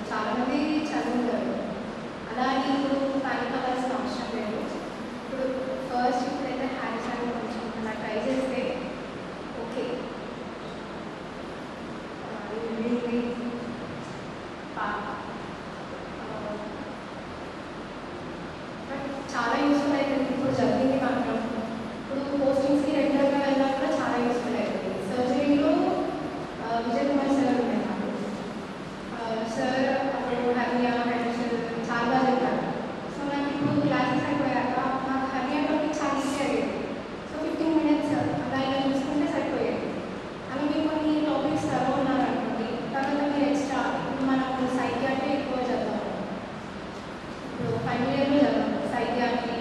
Speaker 5: చాలామంది చదువుతారు, అలాగే ఇప్పుడు పానిక్ అవ్వాల్సిన అవసరం లేదు. ఇప్పుడు ఫస్ట్ ఇప్పుడైతే హారిసన్ కొంచెం అలా ట్రై చేస్తే ఓకే, బట్ చాలా యూస్ఫుల్ అవుతుంది. ఇప్పుడు జరిగింది మాత్రం ఇప్పుడు పోస్టింగ్స్కి రెగ్యులర్గా వెళ్ళినా కూడా చాలా యూస్ఫుల్ అవుతుంది. సర్జరీలో విజయ్ కుమార్ సార్ ఉన్నాయి నాకు సార్, అప్పుడు హర్నియా మెడిసిన్ చాలా బాగా చెప్పారు. సో నాకు ఇప్పుడు క్లాసెస్ అయిపోయాక నాకు హర్నియా టాపిక్ చాలా ఈజీ అయ్యేది. సో 15 minutes అలా ఇలా చూసుకుంటే సరిపోయేది. అలాగే కొన్ని టాపిక్స్ చదవన్నారనుకోండి, తర్వాత మీరు ఎక్స్ట్రా మనం సైకియాట్రీ ఎక్కువ చదవాలి. ఇప్పుడు ఫైనల్ ఇయర్లో చదవాలి psychiatry,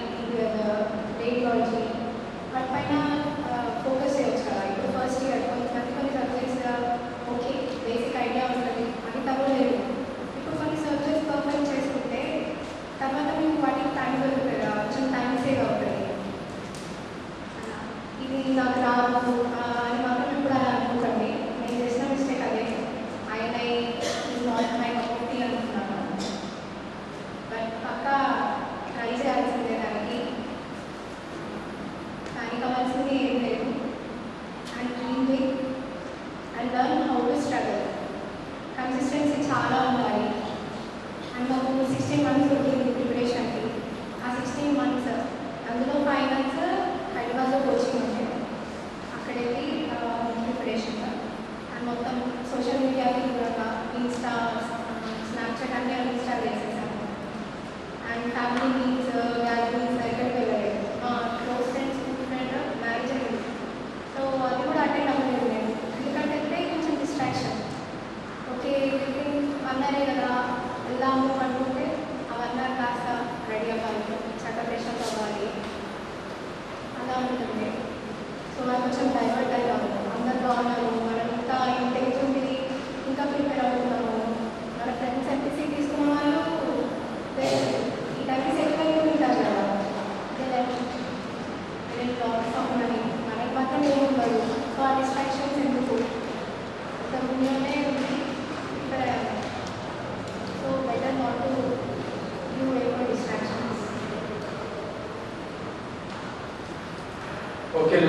Speaker 3: Okay,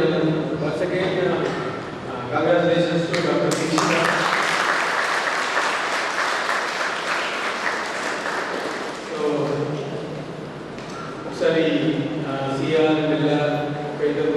Speaker 3: once again, congratulations to Dr. Deekshita. So, ఒకసారి సిఆర్ బిల్లా పేరు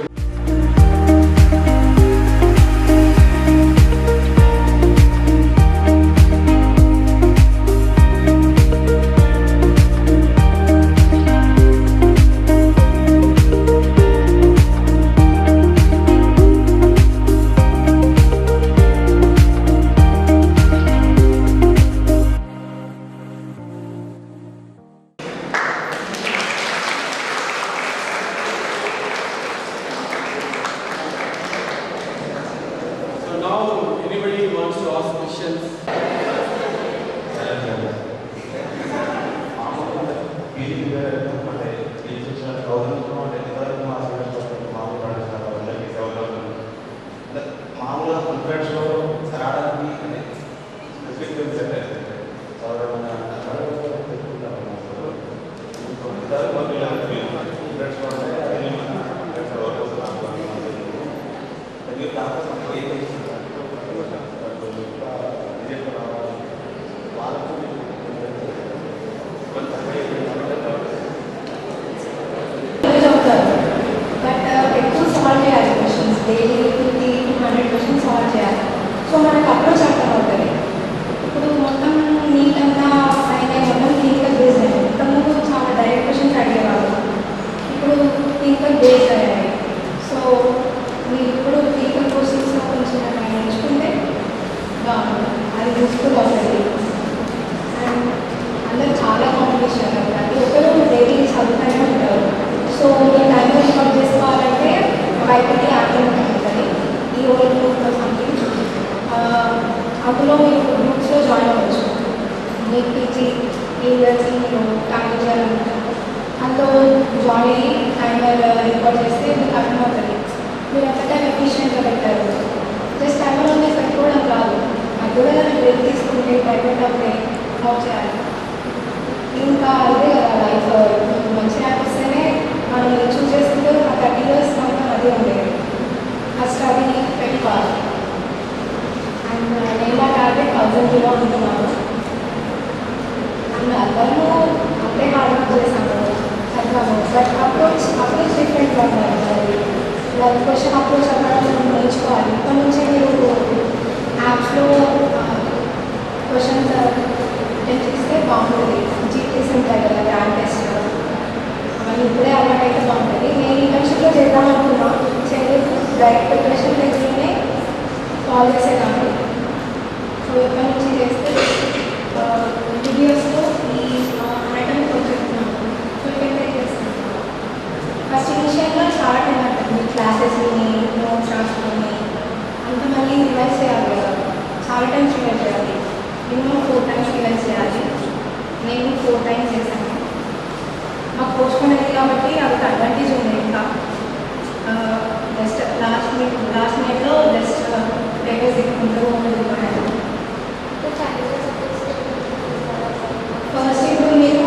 Speaker 5: డైలీ 50-200 క్వశ్చన్స్ సాల్వ్ చేయాలి. సో మనకు అప్రోచ్ అర్థం అవుతుంది. ఇప్పుడు మొత్తం నీట్ అంతా ఆయన మొత్తం క్లినికల్ బేస్ అయ్యాయి. ఇంతకుముందు చాలా డైరెక్ట్ క్వశ్చన్స్ అడిగేవాళ్ళు, ఇప్పుడు క్లినికల్ బేస్ అయ్యాయి. సో మీరు ఇప్పుడు క్లినికల్ క్వశ్చన్స్లో కొంచెం నేర్చుకుంటే బాగుంటుంది, అది యూస్ఫుల్ అవుతుంది. అండ్ అందరూ చాలా కాంపిటీషన్ ప్రతి ఒక్కరు డైలీ చదువుతూనే ఉంటారు. సో మీ టైంలో రికార్డ్ చేసుకోవాలంటే బయటకి యాక్టివ్ ఉంటుంది. ఈ ఓల్డ్ గ్రూప్లో సంథింగ్ అందులో మీరు గ్రూప్స్లో జాయిన్ అవ్వచ్చు. మీ పీజీ యూనివర్సిటీ మీరు టైమర్ అందులో జాయిన్ అయ్యి టైమర్ రికార్డ్ చేస్తే మీకు అర్థమవుతుంది. మీరు ఎంత టైం ఎఫిషియెంట్గా పెట్టారు. జస్ట్ టైమర్ ఉంది పెట్టుకోవడం కాదు, అది కూడా బ్రేక్ తీసుకుంటే టైమర్ అవుతే ఆఫ్ చేయాలి. ఇంకా అదే కదా లైఫ్ మంచిగా అనిపిస్తేనే మనం చూస్ చేసుకుంటే ఆ 30 years మొత్తం అదే ఉండేది. ఫస్ట్ అది పెట్టుకోవాలి. అండ్ నేను మా టార్గెట్ 1000 అనుకున్నాను. అండ్ అందరూ అంతే హార్డ్ వర్క్ చేశాను, చదివాము. బట్ అప్రోచ్ డిఫరెంట్గా ఉండాలి. వాళ్ళ క్వశ్చన్ అప్రోచ్ అవ్వడం నేర్చుకోవాలి. ఇప్పటి నుంచే మీరు యాప్స్లో క్వశ్చన్స్ అటెండ్ చేస్తే బాగుంటుంది. జీపీఎస్ ఉంటాయి కదా, గ్రాండ్ టెస్ట్, అవన్నీ ఇప్పుడే అలవాటు అయితే బాగుంటుంది. నేను ఇంటర్న్షిప్లో చేద్దామనుకున్నా, చేయలేదు. డైరెక్ట్ ప్రిపరేషన్ దగ్గరనే కాల్ చేసేదాన్ని. సో ఇప్పటి నుంచి చేస్తే వీడియోస్లో ఈ అనటం కొంచెం ప్రిపేర్ చేస్తాను. ఫస్ట్ ఇనిషియల్గా చాలా టైం పడుతుంది. క్లాసెస్ని నోట్స్ రాసుకొని అంత మళ్ళీ రివైజ్ చేయాలి కదా, చాలా టైమ్స్ రివైజ్ చేయాలి. మినిమం 4 times రివైజ్ చేయాలి. నేను 4 times చేశాను. మాకు పోస్ట్పోన్ అయింది కాబట్టి అదొక అడ్వాంటేజ్ ఉంది. ఇంకా జస్ట్ లాస్ట్ మినిట్లో జస్ట్ పేపర్స్ ఎక్కుంటూ ఉంటుంది. ఫస్ట్ ఇప్పుడు మీరు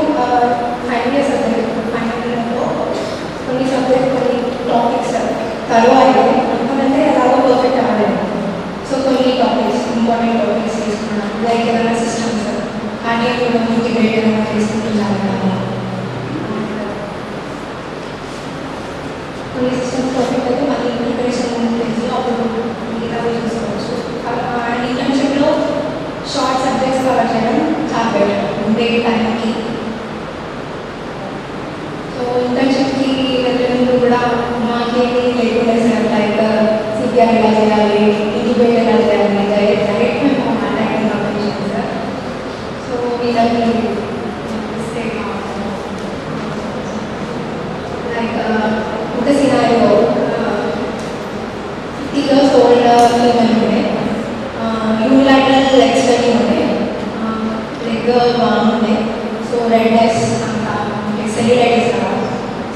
Speaker 5: ఫైనల్ ఇయర్ సబ్జెక్ట్ ఫైనల్లో కొన్ని సబ్జెక్ట్ కొన్ని టాపిక్స్ తర్వాత ఎందుకంటే ఎలాగో పర్ఫెక్ట్ అవ్వలేదు. సో కొన్ని టాపిక్స్ ఇంపార్టెంట్ టాపిక్స్ తీసుకున్నాను. లైక్ ఏదైనా సిస్టమ్స్ కానీ ఇంటిగ్రేట్ ఏదైనా తీసుకుంటున్నాను కదా, కొన్ని సిస్టమ్స్ పర్ఫెక్ట్ అయితే మళ్ళీ ఇంటిగ్రేషన్ తెలిసి అప్పుడు మిగతా చూసుకోవచ్చు. అండ్ ఇంటర్న్షిప్లో షార్ట్ సబ్జెక్ట్స్ కవర్ చేయడం చాలా బెటర్ ఉండే టైంకి. సో ఇంటర్న్షిప్కి వెళ్ళే ముందు కూడా మాకేమి లేకుండా సార్ లైక్ సిపిఆర్ ఎలా చేయాలి, ఇంటిగ్రేట్ ఎలా చేయాలి, డైరెక్ట్ మేము మాట్లాడే కాంపిటీషన్ సార్. సో వీళ్ళకి లైక్ ఒక సినారియో 50 years old ఫీమేల్ ఉండే, యూనిలాటరల్ లెగ్ స్టడీ ఉండే, లెగ్ బాగుండే. సో రెడ్ ఐస్ అంతా సెల్యులైటిస్ కదా.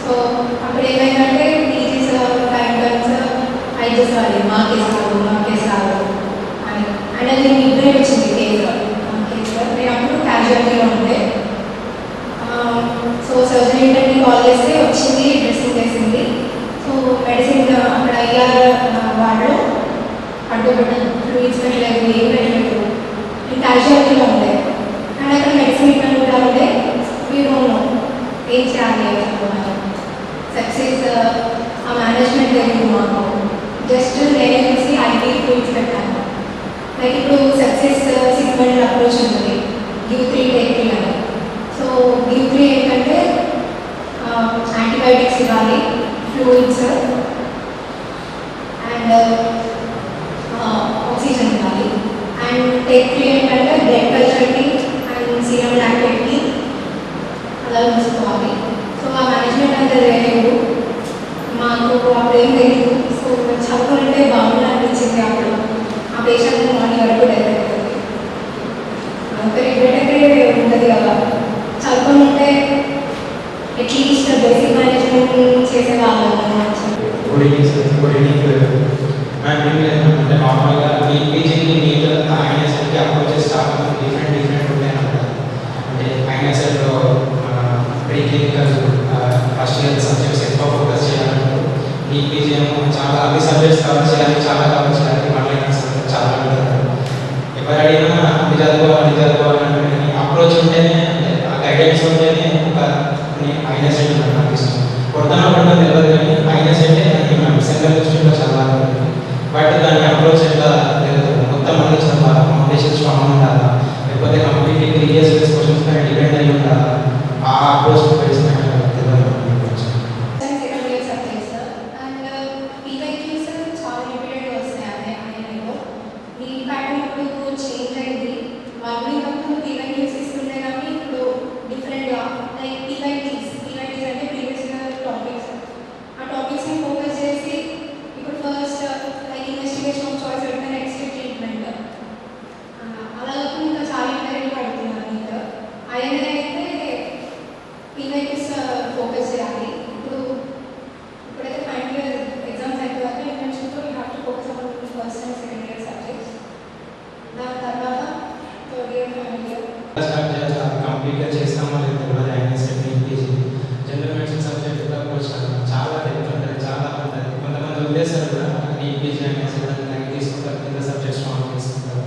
Speaker 5: సో అప్పుడు ఏమైందంటే టీచర్స్ టైం టైమ్స్ చేసేవాళ్ళు మాకేసారు అని. అండ్ అది ఇప్పుడే వచ్చింది కేసు. నేను అప్పుడు క్యాజువాలిటీలో ఉండే. సో సర్జరీ ఇంటర్వ్యూ కాల్ చేస్తే వచ్చింది, డ్రెస్సింగ్ చేసింది. సో మెడిసిన్ వాడిలో అడ్డుపడ్డాను. ఫ్లూయిడ్స్ పెట్టలేదు, ఏం పెట్టలేదు, నేను క్యాజువాలిటీలో ఉండే. అండ్ అక్కడ మెడిసిన్ ఇవ్వడం కూడా ఉండే. మీరు ఏం చేయాలి అనుకున్నాను. సక్సెస్ ఆ మేనేజ్మెంట్ తెలియదు మాకు. జస్ట్ నేనే చూసి ఐటీ ఫ్లూయిడ్స్ పెట్టాను. లైక్ ఇప్పుడు సక్సెస్ 6 మంత్ అప్రోచ్ ఉంటుంది, గివ్ 3 టేక్ 3 అని. సో గివ్ 3 ఏంటంటే యాంటీబయాటిక్స్ ఇవ్వాలి, ఫ్లూయిడ్స్ అండ్ ఆక్సిజన్ ఇవ్వాలి. అండ్ టేక్ 3 ఏంటంటే బ్లడ్ కల్చర్కి అండ్ సీరం లాక్టేట్కి అలా చూసుకోవాలి. సో ఆ మేనేజ్మెంట్ అంతా తెలియదు మాకు, అప్పుడు ఏం తెలియదు. సో చదువుకుంటే బాగుంది అనిపించింది. అప్పుడు ఆ పేషెంట్ మార్నింగ్ వరకు డెత్ అవుతుంది. అంత రిగ్రెట్ ఉంటుంది కదా. చదువుకొని ఉంటే అట్లీస్ట్ బేసిక్ మేనేజ్మెంట్ చేసేవాళ్ళం.
Speaker 6: Good evening ma'am. ఏం లేదు అంటే నార్మల్గా మీ పీజీని నీట్ ఐఎన్ఎస్ఎల్కి అప్రోచెస్ చాలా డిఫరెంట్ ఉంటాయి అన్నమాట. అంటే ఐఎన్ఎస్ఎల్లో pre clinical first year subjects ఎక్కువ ఫోకస్ చేయాలంటారు. ఈ పీజీ ఏమో చాలా అన్ని సబ్జెక్ట్స్ కవర్ చేయాలి, చాలా కవర్ చేయాలి, మళ్ళీ సబ్జెక్ట్ చాలా ఉంటారు. ఎవరు అడిగినా అది చదువుకోవాలంటే అప్రోచ్ ఉంటేనే, అంటే ఆ గైడెన్స్ ఉంటేనే ఒక ఐఎన్ఎస్ఎల్ నాకు ఇష్టం. కొడతానో తెలియదు కానీ ఐఎన్ఎస్ఎల్ అది మేము సెంట్రల్ ఇన్స్టిట్యూట్లో చదవాలి. బట్ దాని అప్రోచ్ ఎట్లా లేదు, మొత్తం అన్ని చదవాలి, ఫౌండేషన్ స్ట్రాంగ్ ఉండాలా, లేకపోతే కంప్లీట్లీ 3 years క్వశ్చన్స్ పైన డిపెండ్ అయ్యి ఉండాలా, ఆ అప్రోచ్ తెలియదు.
Speaker 5: ఫోకస్ చేయాలి. ఇప్పుడైతే ఫైనల్ ఇయర్ ఎగ్జామ్స్ అయిపోయాక ఇంటర్న్షిప్లో you have to focus on first and second year subjects. దాని తర్వాత థర్డ్ ఇయర్ ఫైనల్ ఇయర్
Speaker 6: కంప్లీట్గా చేస్తామో లేదు తెలియదు. ఐఎన్ఎస్ఎల్ పీజీ జనరల్ మెడిసిన్ సబ్జెక్ట్ చాలా డెప్త్ ఉంటుంది, చాలా ఉంటుంది. కొంతమంది వదిలేస్తారు కూడా ఈ పీజీ ఐఎన్ఎస్ఎల్ తీసుకుంటారు, కింద సబ్జెక్ట్స్ స్ట్రాంగ్ తీసుకుంటారు.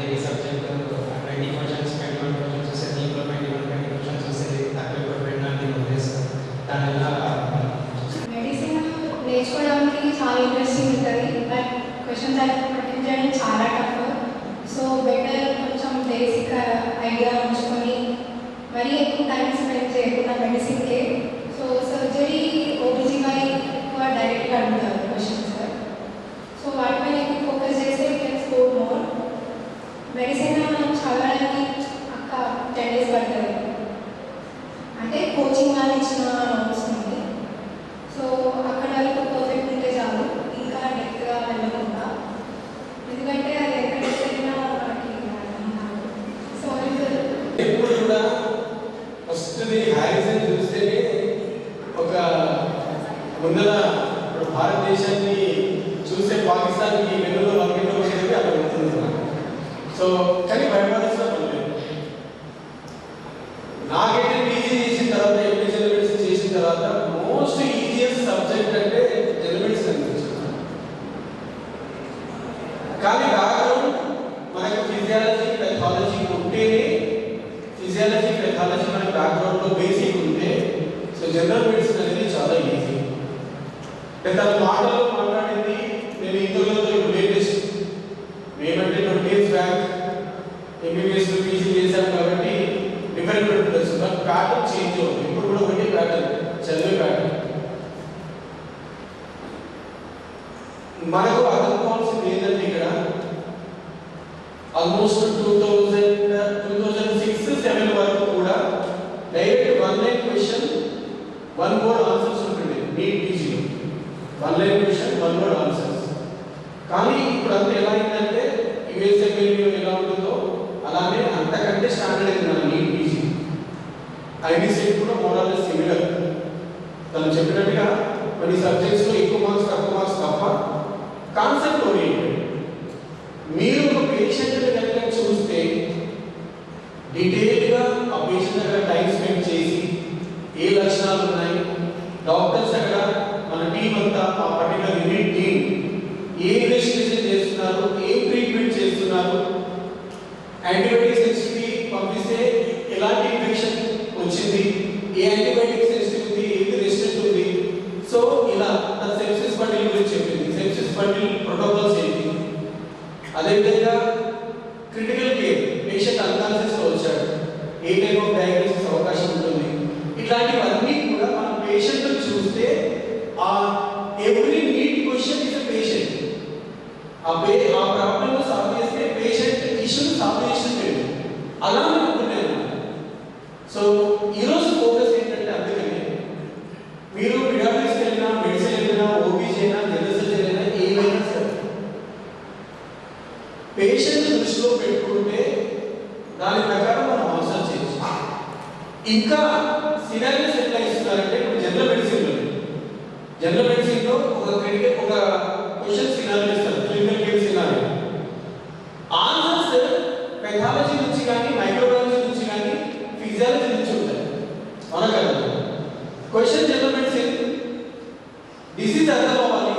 Speaker 6: హెవీ సబ్జెక్ట్ 20 questions 21 questions వస్తే దీంట్లో 20 questions వస్తే తక్కువ పెట్టినా దీన్ని వదిలేస్తారు. దానివల్ల
Speaker 5: మెడిసిన్ నేర్చుకోవడానికి చాలా ఇంట్రెస్టింగ్ ఉంటుంది, బట్ క్వశ్చన్స్ అటెంప్ట్ చేయడం చాలా టఫ్. సో బెటర్ కొంచెం బేసిక్ ఐడియా ఉంచుకొని మరీ ఎక్కువ టైం స్పెండ్ చేయకుండా మెడిసిన్కే. సో సర్జరీ ఓబీజీవై ఎక్కువ డైరెక్ట్గా అడుగుతారు క్వశ్చన్స్. సో వాటిపైన ఎక్కువ ఫోకస్ చేస్తే you can score more. Medicine చదవడానికి అక్క 10 days పడుతుంది. అంటే కోచింగ్ వాళ్ళు ఇచ్చిన నోట్స్ ఉంది. సో అక్కడ వరకు పర్ఫెక్ట్ ఉంటే చాలు, ఇంకా డెప్త్గా వెళ్ళకుండా. ఎందుకంటే అది ఎక్కడ డెప్త్ అయినా మనకి అర్థం కాదు. సో
Speaker 3: ఇప్పుడు కూడా ఫస్ట్ హారిజన్ చూస్తేనే ఒక ముందర ఇప్పుడు భారతదేశాన్ని చూస్తే పాకిస్తాన్కి వెన్నులో వంగిలో వచ్చేది అక్కడ ఉంటుంది. సో కానీ భయపడాల్సిన పని లేదు. నాకైతే పీజీ చేసిన తర్వాత ఎంపీ జనరల్ మెడిసిన్ చేసిన తర్వాత మోస్ట్ ఈజియెస్ట్ సబ్జెక్ట్ అంటే జనరల్ మెడిసిన్ అనిపించింది. కానీ బ్యాక్గ్రౌండ్ మనకి ఫిజియాలజీ పెథాలజీ ఉంటేనే, ఫిజియాలజీ పెథాలజీ మనకి బ్యాక్గ్రౌండ్లో బేసిక్ ఉంటే సో జనరల్ మెడిసిన్ అనేది చాలా ఈజీ. తన మాటల్లో మాట్లాడింది నేను ఇంతలో లేటెస్ట్ ఏమంటే 20 years బ్యాక్ ఎంబీబీఎస్లో పీజీ చేశాను కాబట్టి డిఫరెంట్ ఉంటుంది. బట్ ప్యాటర్న్ చేంజ్ అవుతుంది. ఇప్పుడు కూడా ఒకటి ప్యాటర్న్, చదివే ప్యాటర్న్. మనకు అర్థం కావాల్సింది ఏంటంటే ఇక్కడ ఆల్మోస్ట్ 2006-07 వరకు కూడా direct 1 line question 1 word answers ఉంటుంది నీట్ పీజీలో. 1 line క్వశ్చన్ 1 word ఆన్సర్స్. కానీ ఇప్పుడు అంతా ఎలా అయిందంటే యూఎస్ఎంఎల్లో ఎలా ఉంటుందో అలానే అంతకంటే స్టాండర్డ్ అయింది మన నీట్ పీజీ. ఐబీసెట్ కూడా మోడల్ సిమిలర్. తను చెప్పినట్టుగా కొన్ని సబ్జెక్ట్స్లో ఎక్కువ మార్క్స్ తక్కువ మార్క్స్ తప్ప కాన్సెప్ట్ ఓరియంటెడ్. మీరు ఒక పేషెంట్ని కనుక చూస్తే డీటెయిల్గా ఆ పేషెంట్ దగ్గర టైం స్పెండ్ చేసి ఏ లక్షణాలు ఉన్నాయి, డాక్టర్స్ అక్కడ మన మన టీం అంతా ఆ పర్టికులర్ యూనిట్ టీం ఏ ఇన్వెస్టిగేషన్ చేస్తున్నారు, ఏ ట్రీట్మెంట్ చేస్తున్నారు, యాంటీబయాటిక్ సెన్సిటివిటీ పంపిస్తే ఎలాంటి ఇన్ఫెక్షన్ వచ్చింది, ఏ యాంటీబయాటిక్ సెన్సిటివ్ ఉంది, ఏది రెసిస్టెంట్ ఉంది. సో ఇలా సెప్సిస్ బండిల్ గురించి చెప్పింది, సెప్సిస్ బండిల్ ప్రోటోకాల్స్ ఏంటి, అదేవిధంగా క్రిటికల్ కేర్ పేషెంట్ అన్కాన్షియస్ లో వచ్చాడు, ఏ టైప్ ఆఫ్ డయాగ్నోసిస్ అవకాశం ఉంటుంది, ఇట్లాంటివన్నీ కూడా మనం పేషెంట్ చూస్తే ఆ every NEET question is patient ఆ ప్రాబ్లమ్ సాల్వ్ చేస్తే పేషెంట్ ఇష్యూని సాల్వ్ చేసినట్టు అలా అనుకుంటున్నాను. సో ఈరోజు ఫోకస్ ఏంటంటే అందుకని మీరు పిడాట్రిక్స్ వెళ్ళినా, మెడిసిన్ వెళ్ళినా, ఓబీజీ అయినా, జనరల్ సర్జరీ అయినా, ఏవైనా సరే పేషెంట్ దృష్టిలో పెట్టుకుంటే దాని ప్రకారం మనం ఆన్సర్ చేయొచ్చు. ఇంకా సినారియోస్ ఎట్లా ఇస్తున్నారంటే ఇప్పుడు జనరల్ మెడిసిన్లో ఒక క్వశ్చన్ సినారియో ఇస్తారు, clinical care scenario. Answers pathology నుంచి కానీ, మైక్రోబయాలజీ నుంచి కానీ, ఫిజియాలజీ నుంచి ఉంటాయి. అవునా కదా? క్వశ్చన్ జనరల్ మెడిసిన్ డిసీజ్ అర్థం అవ్వాలి,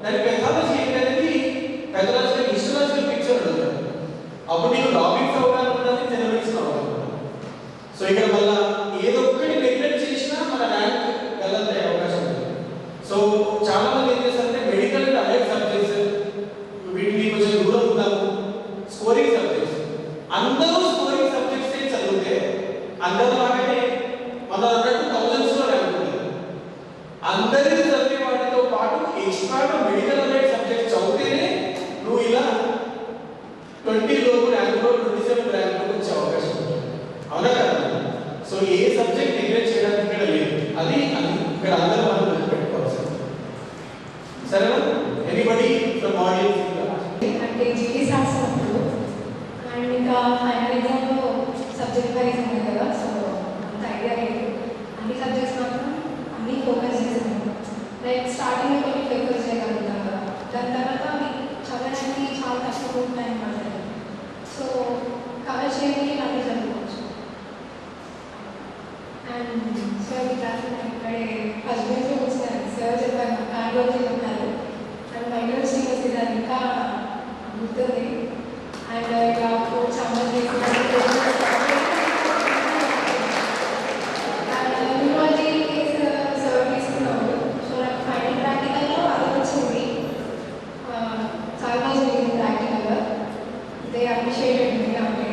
Speaker 3: దాని పెథాలజీ ఏంటనేది పెథాలజికల్ హిస్టలాజికల్ పిక్చర్ ఉంటుంది. అప్పుడు నీకు టాపిక్స్ అవగాహన ఉంటుంది, జనరల్ మెడిసిన్ అవగాహన ఉంటుంది. సో ఇక్కడ మళ్ళీ ఏదో ఒక్కటి నెగ్లెక్ట్ చేసినా మన ర్యాంక్ వెళ్ళే అవకాశం ఉంటుంది. సో చాలా మంది ఏం చేస్తారంటే మెడికల్ అండ్ అలైడ్ సబ్జెక్ట్స్ వీటిని కొంచెం దూరం ఉంటాము, స్కోరింగ్ సబ్జెక్ట్స్. అందరూ స్కోరింగ్ సబ్జెక్ట్స్ చదివితే అందరూ లాగానే మన అన్నట్టు థౌజండ్స్ లో ర్యాంక్ ఉంటుంది. అందరినీ చదివే వాటితో పాటు ఎక్స్ట్రాగా మెడికల్ అలైడ్ సబ్జెక్ట్స్ చదివితేనే నువ్వు ఇలా 20 లోపు ర్యాంకులో 27 ర్యాంకులో వచ్చే అవకాశం ఉంటుంది. అవునా కదా? సో ఏ సబ్జెక్ట్ నెగ్లెక్ట్ చేయడానికి ఇక్కడ లేదు. అది ఇక్కడ అందరూ మనం గుర్తుపెట్టుకోవాల్సింది. సరేనా? Anybody from audience?
Speaker 5: అంటే జీడీ స్టార్ట్స్ అప్పుడు అండ్ ఇంకా ఫైనల్ ఎగ్జామ్లో సబ్జెక్ట్ వైజ్ ఉంది కదా, సో అంత ఐడియా లేదు. అన్ని సబ్జెక్ట్స్ మాత్రం అన్నీ ఫోకస్ చేశాను. లైక్ స్టార్టింగ్ కొన్ని ఫోకస్ చేయగలుగుతాం కదా, దాని తర్వాత అవి చదవడానికి చాలా కష్టపడుతున్నాయి అన్నమాట. సో కవర్ చేయడానికి అన్నీ చదువుకోవచ్చు. అండ్ సో ఈ క్లాస్ ఇక్కడే ఫస్ట్ బెంచ్లో కూర్చున్నారు, సార్ చెప్పారు, కార్డియాలజీ చెప్పారు అండ్ మైక్రోలజీ వచ్చింది, అది ఇంకా గుర్తుంది. అండ్ ఇలా కోర్స్ అమలు అండ్ న్యూరాలజీ కేసు సర్వ్ తీసుకున్నాము. సో నాకు ఫైనల్ ప్రాక్టికల్లో అది వచ్చింది, చాలా బాగా జరిగింది ప్రాక్టికల్గా. దే అప్రిషియేటెడ్ మీ అంటే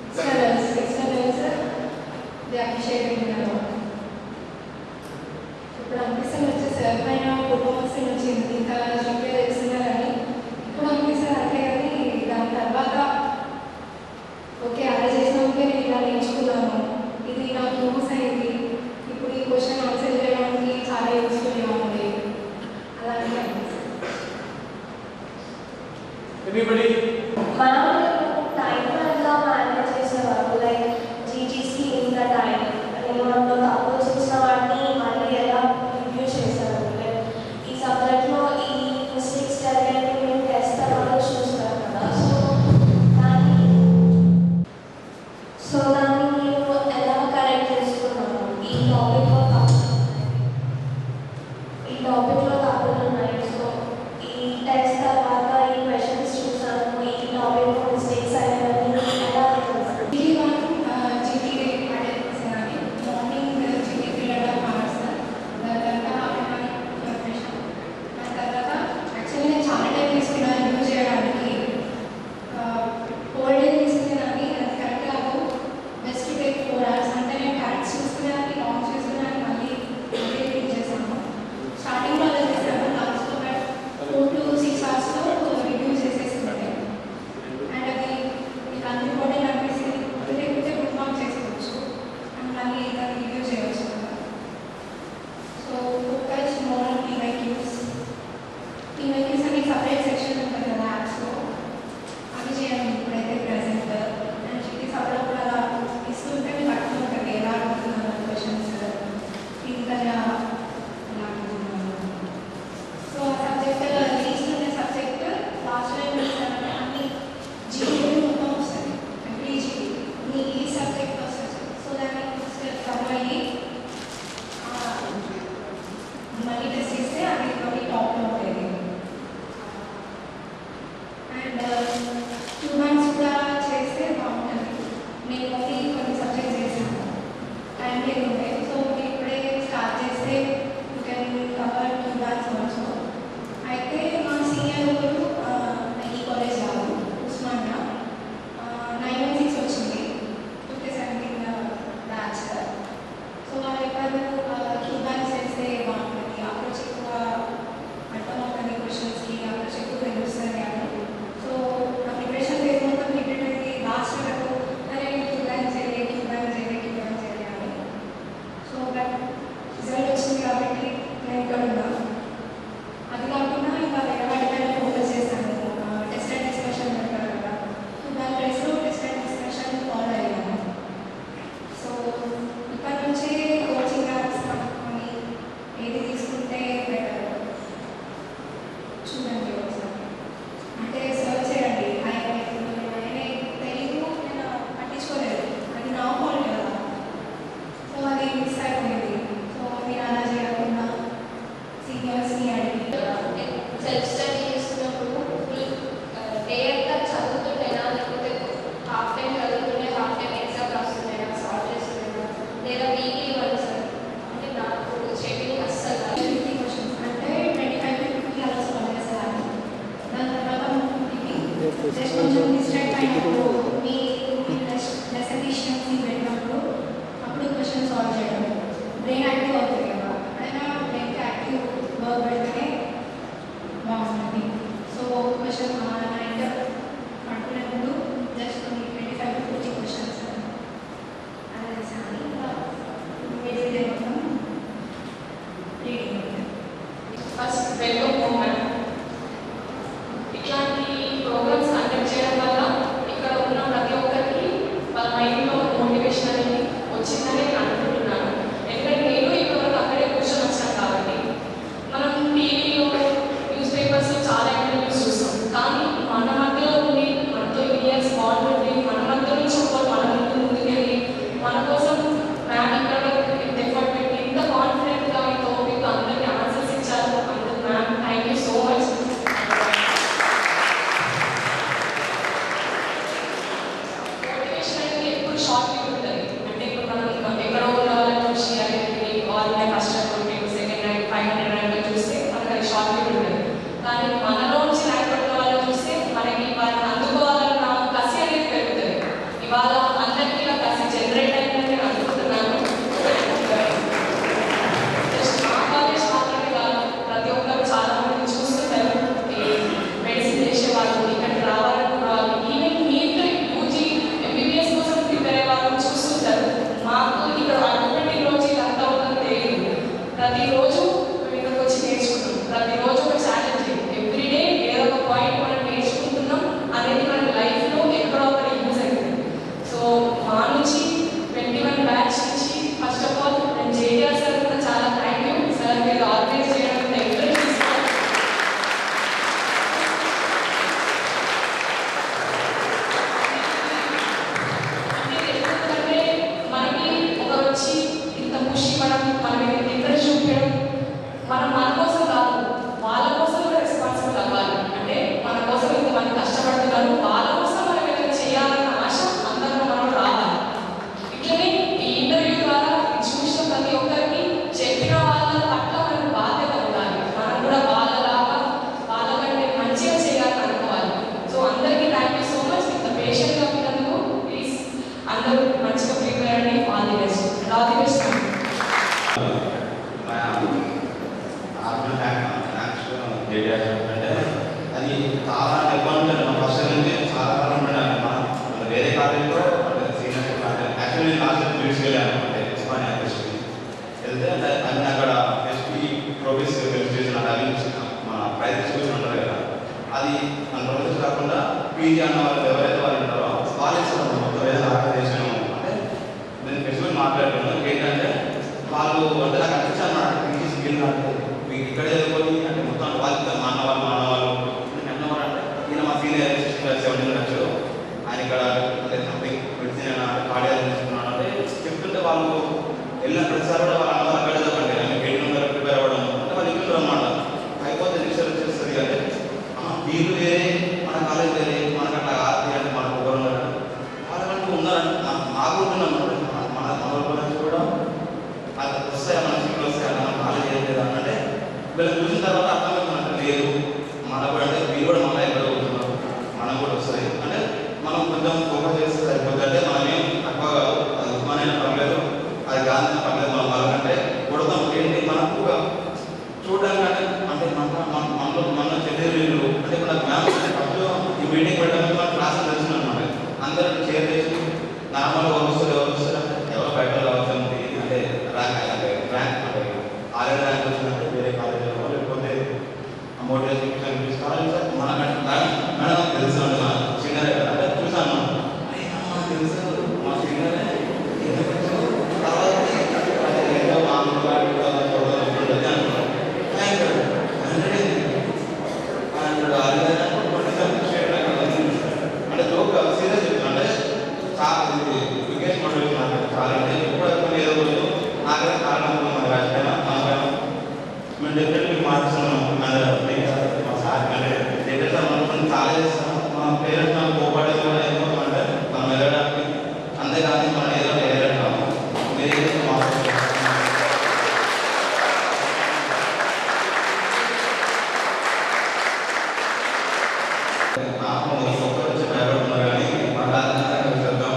Speaker 5: ఎక్స్టర్నల్స్ దే అప్రిషియేటెడ్ మీ అనమాట. ఇప్పుడు అనిపిస్తుంది వచ్చే సార్ పైన పర్ఫార్మెన్స్ వచ్చింది, ఇంకా స్ట్రిక్ట్గా తెలుస్తున్నారని ఇప్పుడు అనిపిస్తుంది. అంటే కానీ దాని తర్వాత ఓకే అలా చేసినందుకే నేను ఇలా నేర్చుకున్నాను, ఇది నాకు యూస్ అయింది, ఇప్పుడు ఈ క్వశ్చన్ ఆన్సర్ చేయడానికి చాలా యూస్ఫుల్గా ఉంది, అలాగే అనిపిస్తుంది.
Speaker 3: ఎనీబడి?
Speaker 7: మనం టైం అంతా మేనేజ్ చేసేవారు, లైక్ జీజీసీ ఇంత టైం నేను మనలో తక్కువ చేసిన వాటిని మళ్ళీ ఎలా రివ్యూ చేశారు, లైక్ ఈ సబ్జెక్ట్లో ఈ మిస్టేక్స్ జరిగేవి మేము టెస్ట్ తర్వాత చూస్తారు కదా. సో దాన్ని నేను ఎలా కరెక్ట్ చేసుకున్నాను, ఈ టాపిక్లో తప్పులు ఉన్నాయి. సో ఈ టెస్ట్ తర్వాత ఈ క్వశ్చన్స్ చూసాను,
Speaker 8: వచ్చిందని నేను అనుకుంటున్నాను. ఎందుకంటే నేను ఇప్పటివరకు అక్కడే కూర్చొని వచ్చాను కాబట్టి. మనం టీవీలో న్యూస్ పేపర్స్లో చాలా ఇంటర్వ్యూస్ చూస్తాం, కానీ మన మధ్యలో ఉండి మనతో ఇయర్స్ బాండ్ ఉండి మన మధ్య నుంచి ఒకరు మన ముందుకెళ్ళి మన కోసం మ్యామ్ ఇక్కడ ఇంత ఎఫర్ట్ పెట్టి ఇంత కాన్ఫిడెంట్గా ఇంత ఓపిక అందరికీ ఆన్సర్స్ ఇచ్చారు. అందుకు ma'am thank you so much. Motivation అనేది ఎప్పుడు షార్ట్ లివ్ ఉంటుంది. అంటే ఇప్పుడు మనం ఎక్కడో ఉన్న వాళ్ళని చూసి అనేది all India first rank second rank 500 rank చూస్తే మనకు అది షార్ట్ లివ్ ఉంటుంది. కానీ మనలో నుంచి ర్యాంక్ పడిన వాళ్ళని చూస్తే మనకి వాళ్ళని అందుకోవాలన్న కసి అనేది పెరుగుతుంది. ఇవాళ అందరికీ ఆ కసి జనరేట్ అయిందని నేను అనుకుంటున్నాను. జస్ట్ మా కాలేజ్ మాత్రమే కాదు, ప్రతి ఒక్కరు చాలా మంది చూస్తుంటారు. ఈ మెడిసిన్ చేసే వాళ్ళు ఇక్కడికి రావాలనుకున్న వాళ్ళు, ఈవెన్ నీట్ యూజీ ఎంబీబీఎస్ కోసం ప్రిపేర్ అయ్యే వాళ్ళు చూస్తుంటారు. మాకు ఇక్కడ అడ్డుపెట్టిన రోజు ఇదంతా ఉందని తెలియదు. ప్రతిరోజు మేము ఇక్కడికి వచ్చి నేర్చుకుంటాం. ప్రతిరోజు ఒక ఛాలెంజ్, ఎవ్రీడే ఏదో ఒక పాయింట్ మనం నేర్చుకుంటున్నాం అనేది మన లైఫ్లో ఎక్కడో ఒకటి యూజ్ అవుతుంది. సో మా నుంచి 21 బ్యాచ్ నుంచి ఫస్ట్ ఆఫ్ ఆల్ నేను జేడిఆర్ సార్ కూడా చాలా థ్యాంక్ యూ సార్. మీరు ఆర్గనైజ్ చేయడం ఎంకరేజ్ చేస్తారు. ఎందుకంటే మనకి ఒకరు వచ్చి ఇంత పుష్ ఇవ్వడం, మనం ఇంత ఇంట్రెస్ట్ చూపించడం, మనం మన కోసం కాదు వాళ్ళ కోసం కూడా రెస్పాన్సిబుల్ అవ్వాలి. అంటే మన కోసం ఇంతమంది కష్టపడుతున్నారు, వాళ్ళ కోసం మనం ఏదైనా చేయాలన్న ఆశ అందరిలో మనం రావాలి. ఇట్లనే ఈ ఇంటర్వ్యూ ద్వారా చూసిన ప్రతి ఒక్కరికి చెప్పిన వాళ్ళ పట్ల మనకు బాధ్యత ఉండాలి. మనం కూడా వాళ్ళలాగా వాళ్ళకంటే మంచిగా చేయాలని అనుకోవాలి. సో అందరికీ థ్యాంక్ యూ సో మచ్. ఇంత పేషెంట్గా ఉన్నందుకు ప్లీజ్ అందరూ మంచిగా ప్రిపేర్ అండి. All the best. All the best.
Speaker 9: అంటే అది చాలా ఇబ్బంది ఉంటుంది. మా ఫస్ట్ నుంచి చాలా కాలం ఉంటాను. మన వేరే కాలేజీలో సీనియర్ యాక్చువల్లీ లాస్ట్ టైం తీసుకెళ్ళాను. అంటే ఉస్మానియా ఫెస్ట్కి వెళ్తే అంటే అన్ని అక్కడ ఫెస్ట్కి ప్రొఫెస్ చేసిన అది మన ప్రైజ్ చూసి ఉంటారు కదా, అది మన ప్రొఫెస్ కాకుండా పీజీ అన్న వాళ్ళు ఎవరైతే వాళ్ళు ఉంటారో వాళ్ళు ఇస్తారు మొత్తం ఏదైనా ఆర్గనైజేషన్. అంటే నేను ఫెస్టివల్ మాట్లాడుతున్నాను ఏంటంటే వాళ్ళు అంటే నాకు అనిపించాను అన్నమాట పీజీ స్కిల్ అంటే మీకు ఇక్కడ చదువుకొని అంటే మొత్తం వాళ్ళు మా అన్నవాళ్ళు అన్నవారు అంటే ఈయన మా సీనియర్ 17 లక్షలు ఆయన ఇక్కడ అంటే సంథింగ్ మెడిసిన్ కార్డియాలజీ తీసుకున్నాడు. అంటే చెప్తుంటే వాళ్ళు వెళ్ళిన ప్రతిసారి కూడా వాళ్ళ అన్నవారు అక్కడ చదవండి అంటే గేట్ నెంబర్ ప్రిపేర్ అవ్వడం అంటే వాళ్ళు ఇంట్లో అన్నమాట. అయిపోతే రిసర్చ్ వచ్చేస్తుంది అంటే వీళ్ళు వేరే మన కాలేజ్ వేరే మనకు అట్లా ఆర్తి అంటే మనకు ఒకరు ఉన్నారు వాళ్ళంటూ ఉన్నారంటే మాకు ఉంటున్నాం మన గురించి కూడా అది వస్తాయి మన సీట్లు వస్తాయి మన కాలేజ్ ఏం లేదా అంటే వీళ్ళని చూసిన తర్వాత అర్థమవుతుందంటే లేదు మనకు అంటే మీరు కూడా మళ్ళీ ఎక్కడ పోతున్నారు మనం కూడా వస్తుంది అంటే మనం కొంచెం ఫోకస్ చేస్తే సరిపోతుంది. అంటే మనం ఏం తక్కువ కాదు, అది ఉస్మానియా పర్లేదు, అది గాంధీ పర్లేదు, మనం వాళ్ళకంటే కొడతాం ఏంటి మనకు చూడడానికి అంటే మన చెల్లెలు అంటే ఇప్పుడు నాకు మ్యామ్ ఫస్ట్ ఈ మీటింగ్ పెట్టడానికి మన క్లాస్ తెలిసిన అనమాట. అందరూ షేర్ చేసి నార్మల్గా ఎవరు వస్తారు ఎవరు బయట రావచ్చు అంటే ర్యాంక్ అంటే ఆల్రెడీ ర్యాంక్ వచ్చిందంటే వేరే కాలేజీలో లేకపోతే మోటివేషన్ కాలేజ్ సార్ మనకంటే మేడం తెలుసు అండి మా సీనియర్ అంటే చూసాను మనకు తెలుసు మా సీనియర్ తర్వాత అంటే జోక్ సీరియస్ చెప్తున్నా. అంటే చాలా బిగ్గెస్ట్ మోటివేషన్ చాలా అంటే ఎప్పుడు ఏదో రోజు నాకైతే కారణం మేము డెఫినెట్లీ మాట్లాడుతున్నాము. మా సార్ అంటే డెఫినెట్ మనం చాలా చేస్తాం. మా పేరెంట్స్ మనం కోపడేది కూడా ఏమవుతుందంటే మనం వెళ్ళడానికి అంతేకాని మనం ఏదో వెళ్ళాము మీరు ఏదైతే మాట్లాడుతున్నాం ఒక్కరు వచ్చి భయపడుతున్నారు కానీ మా చేద్దాం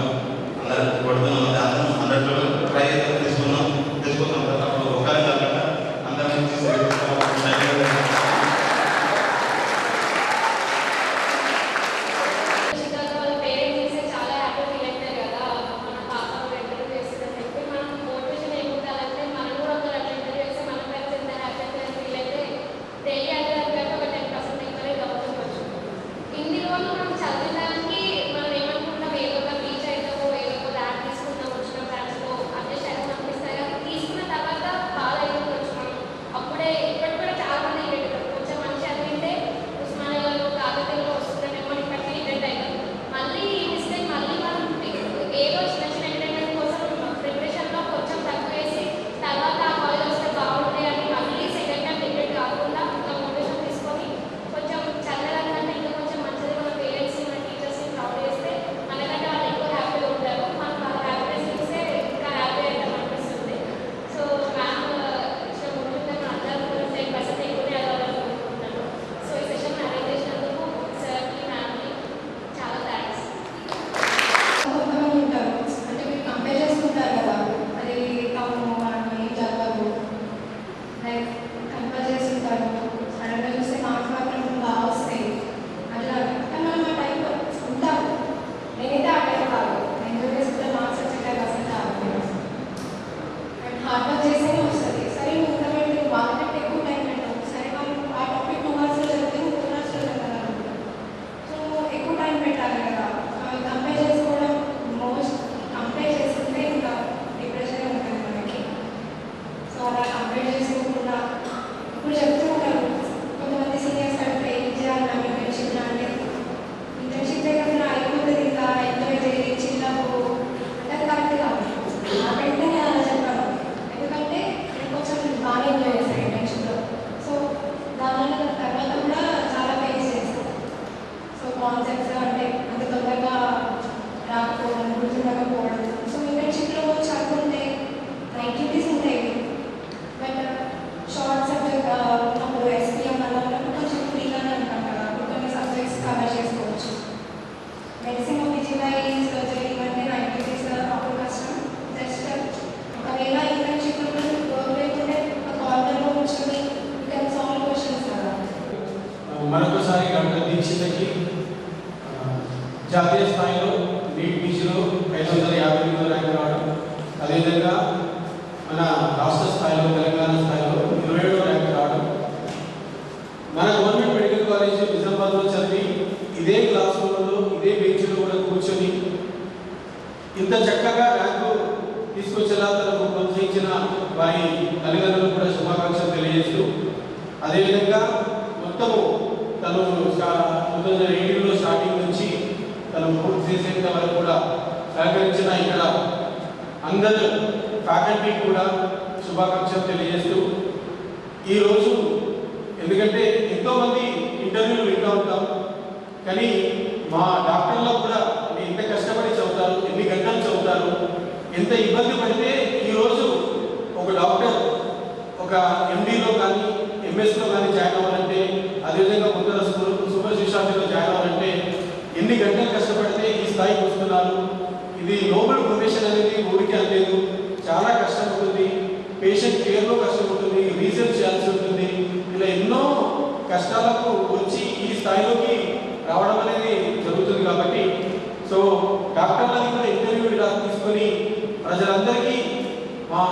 Speaker 3: జాతీయ స్థాయిలో నీట్ పీజీలో 558 ర్యాంక్ రావడం, అదేవిధంగా మన రాష్ట్ర స్థాయిలో తెలంగాణ స్థాయిలో 27వ ర్యాంక్ రావడం, మన గవర్నమెంట్ మెడికల్ కాలేజ్ నిజామాబాద్లో చదివి ఇదే క్లాస్ రూమ్లో ఇదే బెంచ్లో కూడా కూర్చొని ఇంత చక్కగా ర్యాంకు తీసుకొచ్చేలా తనకు ప్రోత్సహించిన వారి తల్లిదండ్రులకు కూడా శుభాకాంక్షలు తెలియజేస్తూ, అదేవిధంగా మొత్తము తను 2018లో స్టార్టింగ్ నుంచి తను పూర్తి చేసేంత వరకు కూడా సహకరించిన ఇక్కడ అందరూ ఫ్యాకల్టీ కూడా శుభాకాంక్షలు తెలియజేస్తూ, ఈరోజు ఎందుకంటే ఎంతోమంది ఇంటర్వ్యూలు వింటూ ఉంటాం, కానీ మా డాక్టర్లో కూడా మీరు ఎంత కష్టపడి చదువుతారు, ఎన్ని గంటలు చదువుతారు, ఎంత ఇబ్బంది పడితే ఈరోజు ఒక డాక్టర్ ఒక ఎండీలో కానీ ఎంఎస్లో కానీ జాయిన్ అవ్వాలంటే, అదేవిధంగా ముందర సూపర్ స్పెషాలిటీలో జాయిన్ అవ్వాలంటే ఎన్ని గంటలు కష్టపడితే ఈ స్థాయికి వస్తున్నారు. ఇది నోబెల్ ప్రొఫెషన్ అనేది ఊరికే అనలేదు, చాలా కష్టం ఉంటుంది, పేషెంట్ కేర్లో కష్టం ఉంటుంది, రీసెర్చ్ చేయాల్సి ఉంటుంది, ఇలా ఎన్నో కష్టాలకు వచ్చి ఈ స్థాయిలోకి రావడం అనేది జరుగుతుంది. కాబట్టి సో డాక్టర్లని కూడా ఇంటర్వ్యూ ఇలా తీసుకొని ప్రజలందరికీ మా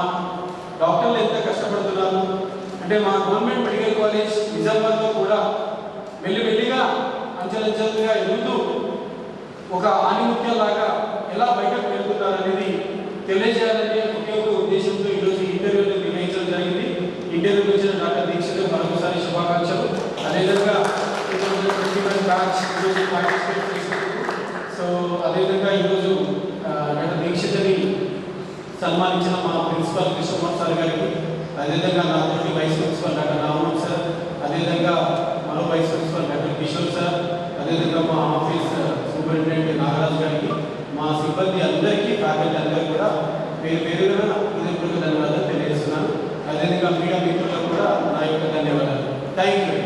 Speaker 3: డాక్టర్లు ఎంత కష్టపడుతున్నారు అంటే, మా గవర్నమెంట్ మెడికల్ కాలేజ్ నిజామాబాద్లో కూడా మెల్లిమెల్లిగా అంచెలంచెలుగా ఎదుగుతూ ఒక ఆనిముత్యంలాగా ఎలా బయటకు వెళ్తున్నారు అనేది తెలియజేయాలనే ఒకే ఒక ఉద్దేశంతో ఈరోజు ఇంటర్వ్యూలు నిర్వహించడం జరిగింది. ఇంటర్వ్యూకి వచ్చిన డాక్టర్ దీక్షిత్ మరొకసారి శుభాకాంక్షలు. అదేవిధంగా బ్యాచ్ ఈరోజు పార్టిసిపేట్ చేసినందుకు, సో అదేవిధంగా ఈరోజు డాక్టర్ దీక్షిత్ని సన్మానించిన మా ప్రిన్సిపల్ కృష్ణకుమార్ సార్ గారికి, అదేవిధంగా నాతోటి vice principal doctor Raman sir, అదేవిధంగా మరో vice principal doctor Kishore sir, అదేవిధంగా మా ఆఫీస్ సూపరింటెండెంట్ నాగరాజు గారికి, మా సిబ్బంది అందరికీ, ఫ్యాకల్టీ అందరికీ కూడా పేరుగా ధన్యవాదాలు తెలియజేస్తున్నాను. అదేవిధంగా మీడియా మిత్రులకు కూడా నా యొక్క ధన్యవాదాలు. Thank you.